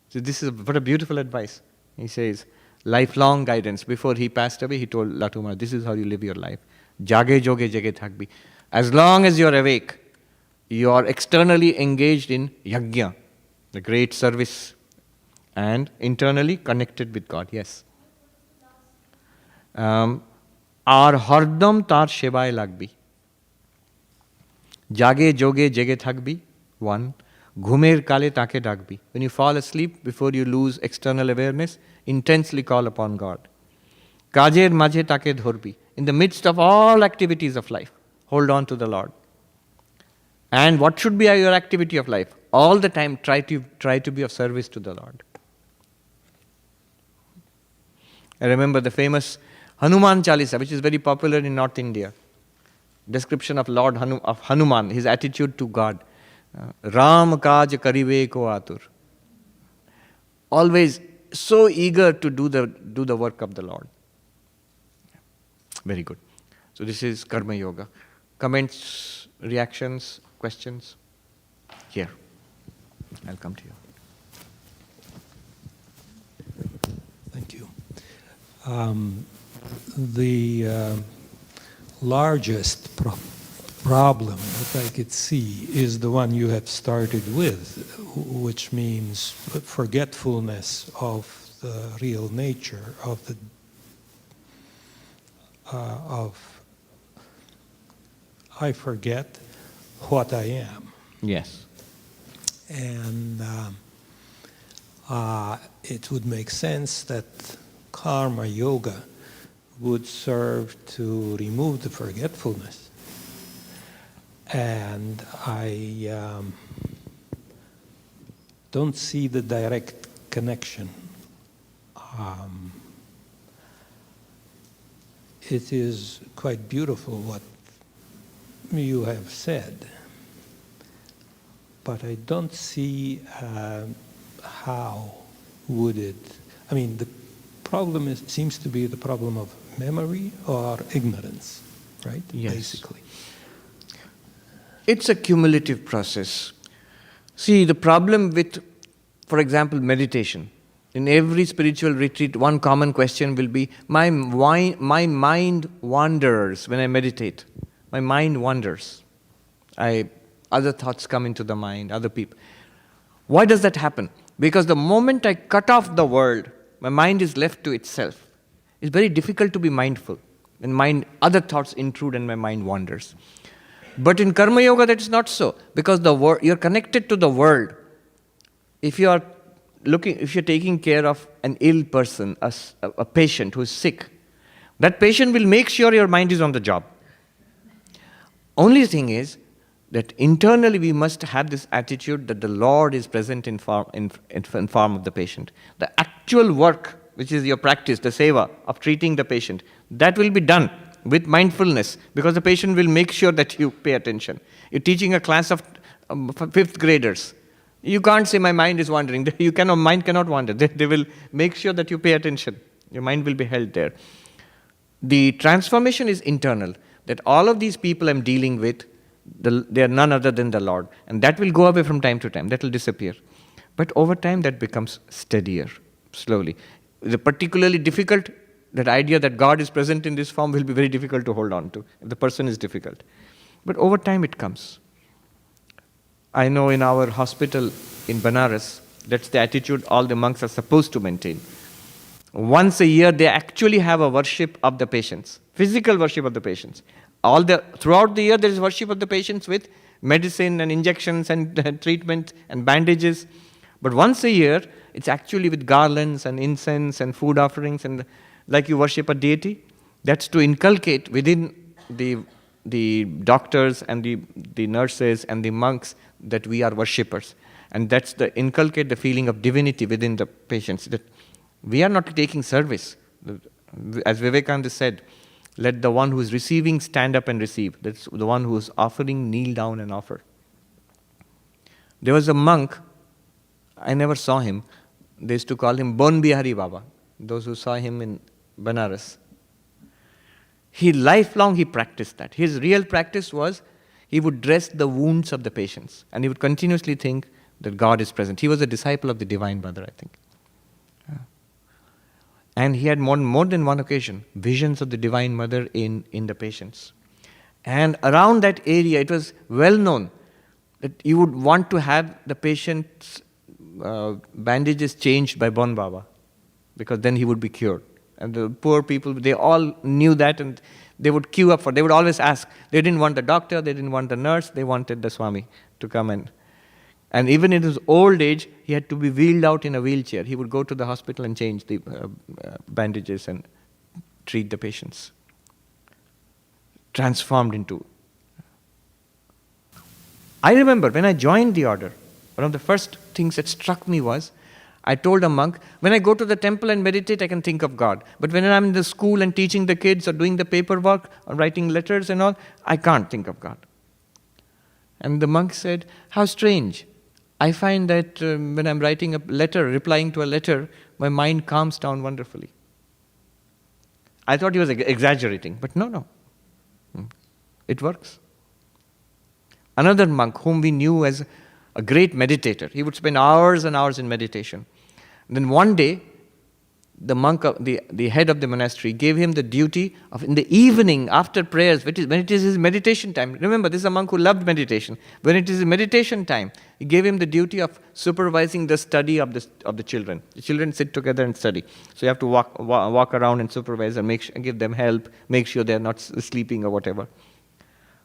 So this is what a beautiful advice. He says, lifelong guidance. Before he passed away, he told Latuma, this is how you live your life. Jage joge jage thakbi. As long as you're awake, you are externally engaged in yajna, the great service, and internally connected with God. Yes. Ar hardam tar shevaye lagbi. Jage joge jage thakbi. 1. Ghumer kale take dagbi. When you fall asleep, before you lose external awareness, intensely call upon God. Kajer majhe take dhorbi. In the midst of all activities of life, hold on to the Lord. And what should be your activity of life? All the time, try to be of service to the Lord. I remember the famous Hanuman Chalisa, which is very popular in North India. Description of Lord of Hanuman, his attitude to God. Ram kaj karive ko atur. Always so eager to do the work of the Lord. Very good. So this is Karma Yoga. Comments, reactions, questions? Here. I'll come to you. Thank you. The largest problem that I could see is the one you have started with, which means forgetfulness of the real nature of the I forget what I am. Yes. And it would make sense that karma yoga would serve to remove the forgetfulness. And I don't see the direct connection. It is quite beautiful what you have said, but I don't see how would it. I mean, the problem seems to be the problem of memory or ignorance, right? Yes. Basically. It's a cumulative process. See, the problem with, for example, meditation. In every spiritual retreat, one common question will be, my mind wanders when I meditate. My mind wanders. Other thoughts come into the mind, other people. Why does that happen? Because the moment I cut off the world, my mind is left to itself. It's very difficult to be mindful. When other thoughts intrude and my mind wanders. But in Karma Yoga, that is not so. Because you're connected to the world. If you're taking care of an ill person, a patient who is sick, that patient will make sure your mind is on the job. Only thing is that internally we must have this attitude that the Lord is present in form of the patient. The actual work, which is your practice, the seva of treating the patient, that will be done with mindfulness, because the patient will make sure that you pay attention. You're teaching a class of 5th graders. You can't say my mind is wandering. Mind cannot wander. They will make sure that you pay attention. Your mind will be held there. The transformation is internal. That all of these people I'm dealing with, they are none other than the Lord. And that will go away from time to time. That will disappear. But over time that becomes steadier, slowly. The particularly difficult, that idea that God is present in this form will be very difficult to hold on to. If the person is difficult. But over time it comes. I know in our hospital in Benares, that's the attitude all the monks are supposed to maintain. Once a year, they actually have a worship of the patients, physical worship of the patients. Throughout the year, there is worship of the patients with medicine and injections and treatment and bandages. But once a year, it's actually with garlands and incense and food offerings, and like you worship a deity. That's to inculcate within the doctors and the nurses and the monks that we are worshippers. And that's the inculcate the feeling of divinity within the patients. That we are not taking service. As Vivekananda said, Let the one who is receiving stand up and receive. That's the one who is offering kneel down and offer. There was a monk, I never saw him. They used to call him Bon Bihari Baba, those who saw him in Banaras. Lifelong he practiced that. His real practice was he would dress the wounds of the patients and he would continuously think that God is present. He was a disciple of the Divine Mother, I think. And he had more than one occasion, visions of the Divine Mother in the patients. And around that area, it was well known that you would want to have the patient's bandages changed by Bon Baba, because then he would be cured. And the poor people, they all knew that, and they would queue up they would always ask. They didn't want the doctor, they didn't want the nurse, they wanted the Swami to come in. And even in his old age, he had to be wheeled out in a wheelchair. He would go to the hospital and change the bandages and treat the patients. Transformed into. I remember when I joined the order, one of the first things that struck me was, I told a monk, when I go to the temple and meditate, I can think of God. But when I'm in the school and teaching the kids or doing the paperwork or writing letters and all, I can't think of God. And the monk said, how strange. I find that when I'm writing a letter, replying to a letter, my mind calms down wonderfully. I thought he was exaggerating, but no. It works. Another monk whom we knew as a great meditator, he would spend hours and hours in meditation. And then one day, the monk, the head of the monastery, gave him the duty of in the evening after prayers, when it is his meditation time. Remember, this is a monk who loved meditation. When it is his meditation time, he gave him the duty of supervising the study of the children. The children sit together and study. So you have to walk around and supervise and give them help, make sure they are not sleeping or whatever.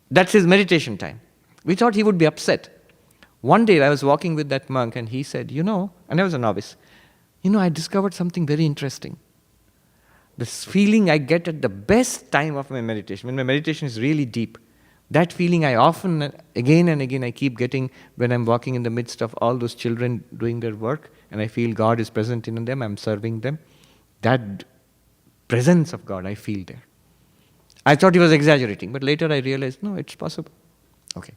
That's his meditation time. We thought he would be upset. One day I was walking with that monk and he said, and I was a novice, I discovered something very interesting. This feeling I get at the best time of my meditation, when my meditation is really deep, that feeling I often, again and again, I keep getting when I'm walking in the midst of all those children doing their work and I feel God is present in them, I'm serving them. That presence of God I feel there. I thought he was exaggerating, but later I realized, no, it's possible. Okay.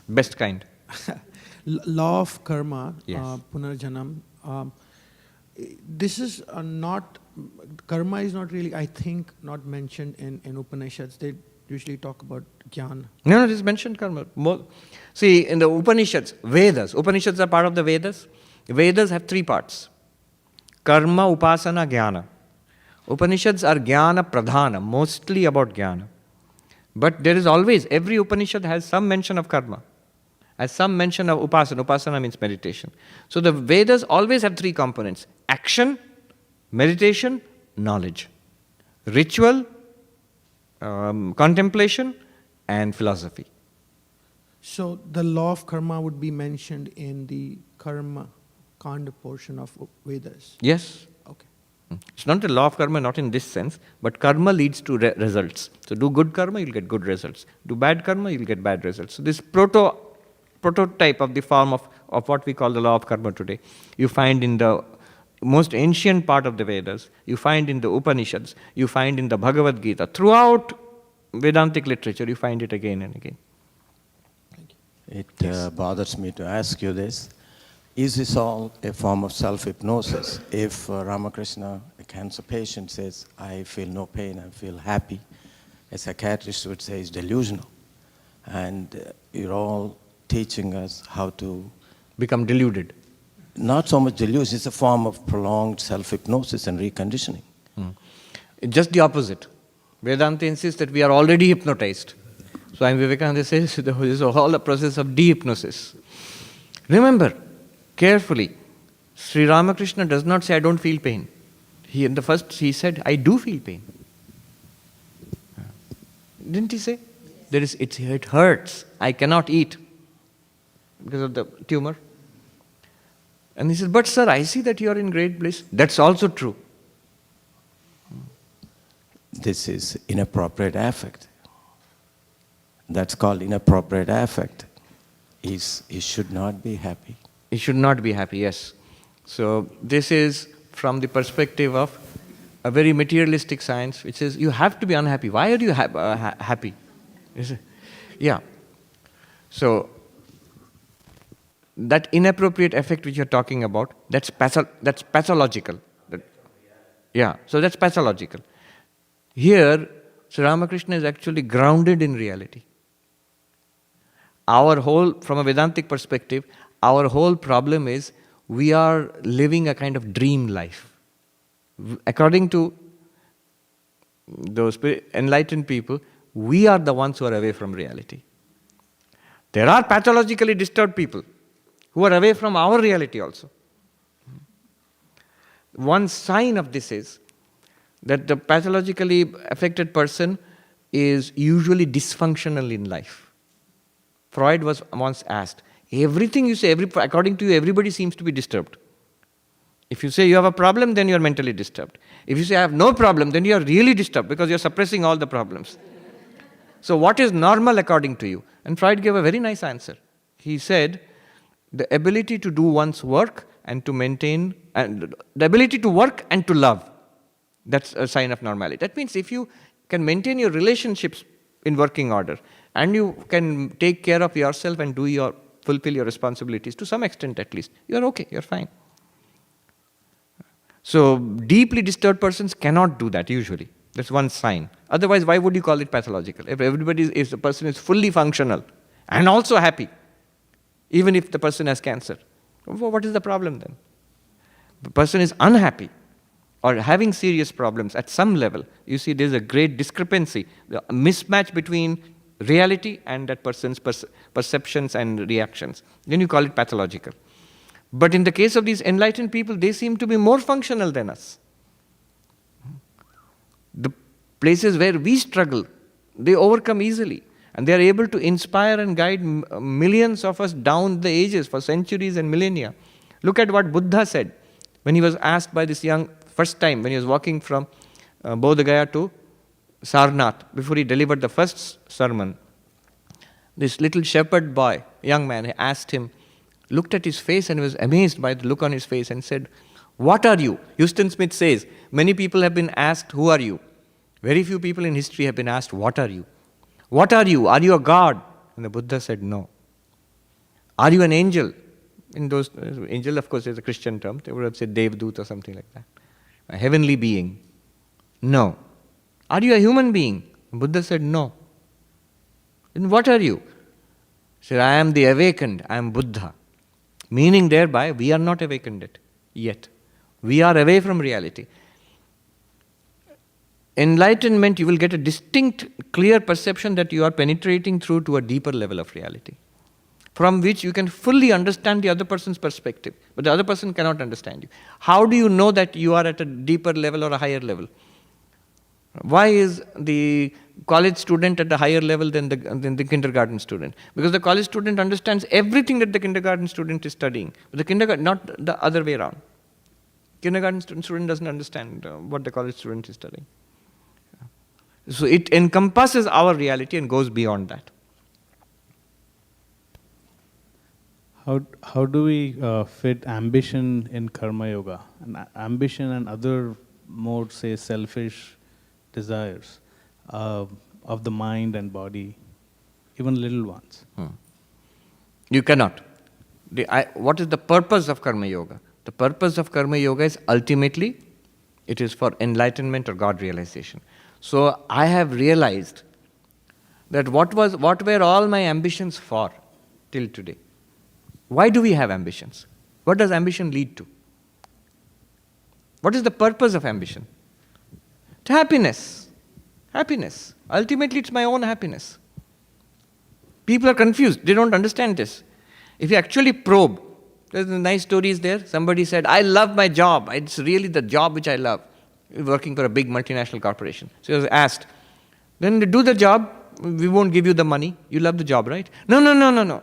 Best kind. Law of karma, Yes. punarjanam. This is not, karma is not really, I think, not mentioned in Upanishads. They usually talk about Gyana. No, it is mentioned karma. See, in the Upanishads, Vedas are part of the Vedas. Vedas have three parts. Karma, Upasana, Gyana. Upanishads are Gyana Pradhana, mostly about Gyana. But there is always, every Upanishad has some mention of karma, has some mention of Upasana. Upasana means meditation. So the Vedas always have three components: action, meditation, knowledge. Ritual, contemplation, and philosophy. So the law of karma would be mentioned in the karma kanda portion of Vedas. Yes. Okay. It's not the law of karma, not in this sense, but karma leads to results. So do good karma, you'll get good results. Do bad karma, you'll get bad results. So this prototype of the form of what we call the law of karma today, you find in the most ancient part of the Vedas, you find in the Upanishads, you find in the Bhagavad Gita. Throughout Vedantic literature, you find it again and again. Thank you. It bothers me to ask you this. Is this all a form of self-hypnosis? If Ramakrishna, a cancer patient, says, I feel no pain, I feel happy, a psychiatrist would say it's delusional. And you're all teaching us how to... Become deluded. Not so much delusion, it's a form of prolonged self-hypnosis and reconditioning. It's just the opposite. Vedanta insists that we are already hypnotized. Swami Vivekananda says this is all a process of de-hypnosis. Remember, carefully, Sri Ramakrishna does not say, I don't feel pain. He said, I do feel pain. Didn't he say? It hurts. I cannot eat because of the tumor. And he said, but sir, I see that you are in great bliss. That's also true. This is inappropriate affect. That's called inappropriate affect. He should not be happy. He should not be happy, yes. So this is from the perspective of a very materialistic science, which says you have to be unhappy. Why are you happy? Is it? Yeah. So that inappropriate effect which you're talking about, that's pathological. So that's pathological. Here, Sri Ramakrishna is actually grounded in reality. From a Vedantic perspective, our whole problem is we are living a kind of dream life. According to those enlightened people, we are the ones who are away from reality. There are pathologically disturbed people who are away from our reality also. One sign of this is that the pathologically affected person is usually dysfunctional in life. Freud was once asked, everything you say, according to you, everybody seems to be disturbed. If you say you have a problem, then you are mentally disturbed. If you say I have no problem, then you are really disturbed because you are suppressing all the problems. So what is normal according to you? And Freud gave a very nice answer. He said, the ability to do one's work and to maintain, and the ability to work and to love, that's a sign of normality. That means if you can maintain your relationships in working order, and you can take care of yourself and fulfill your responsibilities to some extent at least, you're okay, you're fine. So deeply disturbed persons cannot do that usually. That's one sign. Otherwise, why would you call it pathological? If the person is fully functional and also happy, even if the person has cancer, what is the problem then? The person is unhappy or having serious problems at some level. You see, there's a great discrepancy, a mismatch between reality and that person's perceptions and reactions. Then you call it pathological. But in the case of these enlightened people, they seem to be more functional than us. The places where we struggle, they overcome easily. And they are able to inspire and guide millions of us down the ages for centuries and millennia. Look at what Buddha said when he was asked by this first time, when he was walking from Bodh Gaya to Sarnath, before he delivered the first sermon. This little shepherd boy, young man, asked him, looked at his face and was amazed by the look on his face and said, what are you? Houston Smith says, many people have been asked, who are you? Very few people in history have been asked, what are you? What are you? Are you a god? And the Buddha said, no. Are you an angel? Angel, of course, is a Christian term. They would have said Devdut or something like that. A heavenly being. No. Are you a human being? The Buddha said, no. Then what are you? He said, I am the awakened. I am Buddha. Meaning thereby, we are not awakened yet. We are away from reality. Enlightenment, you will get a distinct, clear perception that you are penetrating through to a deeper level of reality, from which you can fully understand the other person's perspective, but the other person cannot understand you. How do you know that you are at a deeper level or a higher level? Why is the college student at a higher level than the kindergarten student? Because the college student understands everything that the kindergarten student is studying, but not the other way around. Kindergarten student doesn't understand what the college student is studying. So it encompasses our reality and goes beyond that. How do we fit ambition in karma yoga? And ambition and other more, say, selfish desires of the mind and body, even little ones? You cannot. What is the purpose of karma yoga? The purpose of karma yoga is ultimately, it is for enlightenment or God realization. So I have realized that what were all my ambitions for till today? Why do we have ambitions? What does ambition lead to? What is the purpose of ambition? To happiness. Happiness. Ultimately, it's my own happiness. People are confused. They don't understand this. If you actually probe, there's nice stories there. Somebody said, I love my job. It's really the job which I love. Working for a big multinational corporation. So he was asked, then do the job, we won't give you the money. You love the job, right? No.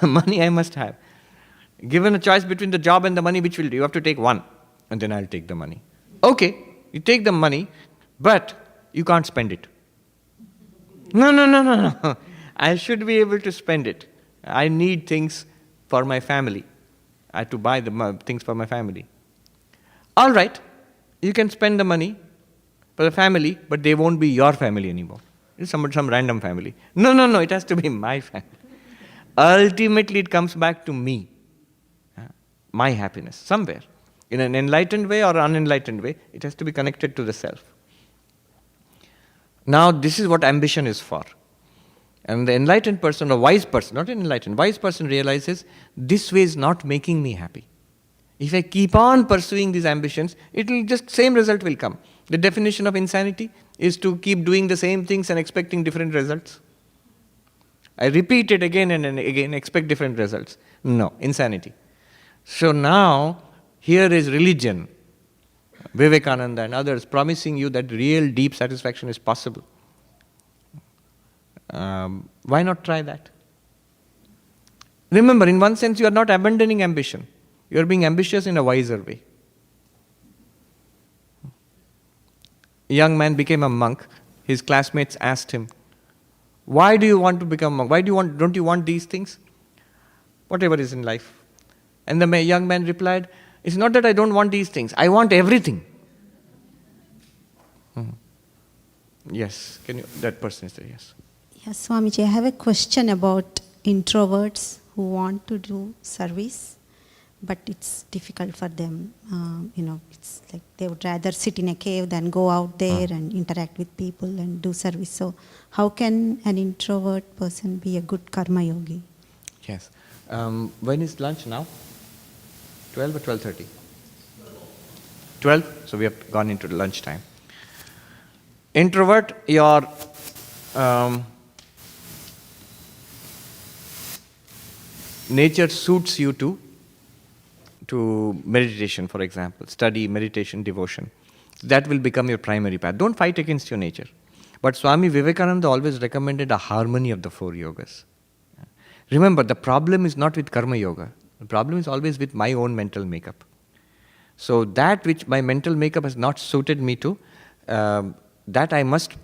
Money I must have. Given a choice between the job and the money, which will do? You have to take one, and then I'll take the money. Okay, you take the money, but you can't spend it. No. I should be able to spend it. I need things for my family. I have to buy the things for my family. All right, you can spend the money for the family, but they won't be your family anymore. It's some random family. No, it has to be my family. Ultimately, it comes back to me, my happiness, somewhere. In an enlightened way or unenlightened way, it has to be connected to the self. Now, this is what ambition is for. And the enlightened person, or wise person, not an enlightened, wise person realizes this way is not making me happy. If I keep on pursuing these ambitions, it will just, same result will come. The definition of insanity is to keep doing the same things and expecting different results. I repeat it again and again, expect different results. No, insanity. So now, here is religion, Vivekananda and others promising you that real deep satisfaction is possible. Why not try that? Remember, in one sense, you are not abandoning ambition. You are being ambitious in a wiser way. A young man became a monk. His classmates asked him, "Why do you want to become a monk? Don't you want these things? Whatever is in life." And the young man replied, "It's not that I don't want these things. I want everything." Yes, that person is there, yes. Yes, Swamiji, I have a question about introverts who want to do service, but it's difficult for them. It's like they would rather sit in a cave than go out there and interact with people and do service. So how can an introvert person be a good karma yogi? Yes. When is lunch now? 12 or 12:30? 12, so we have gone into lunch time. Introvert, your nature suits you to meditation, for example, study, meditation, devotion. That will become your primary path. Don't fight against your nature. But Swami Vivekananda always recommended a harmony of the 4 yogas. Remember, the problem is not with karma yoga. The problem is always with my own mental makeup. So that which my mental makeup has not suited me to, that I must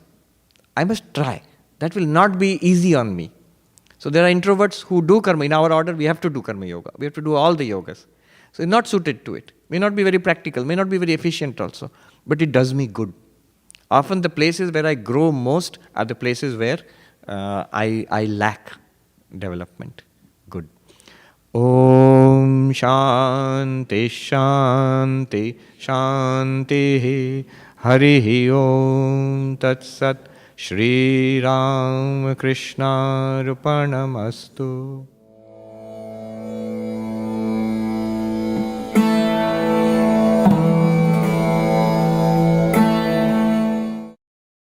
try. That will not be easy on me. So there are introverts who do karma. In our order, we have to do karma yoga. We have to do all the yogas. So it's not suited to it. May not be very practical, may not be very efficient also. But it does me good. Often the places where I grow most are the places where I lack development. Good. Om Shanti Shanti Shanti Harihi Om Tat Sat Shri Ram Krishna Arpanamastu.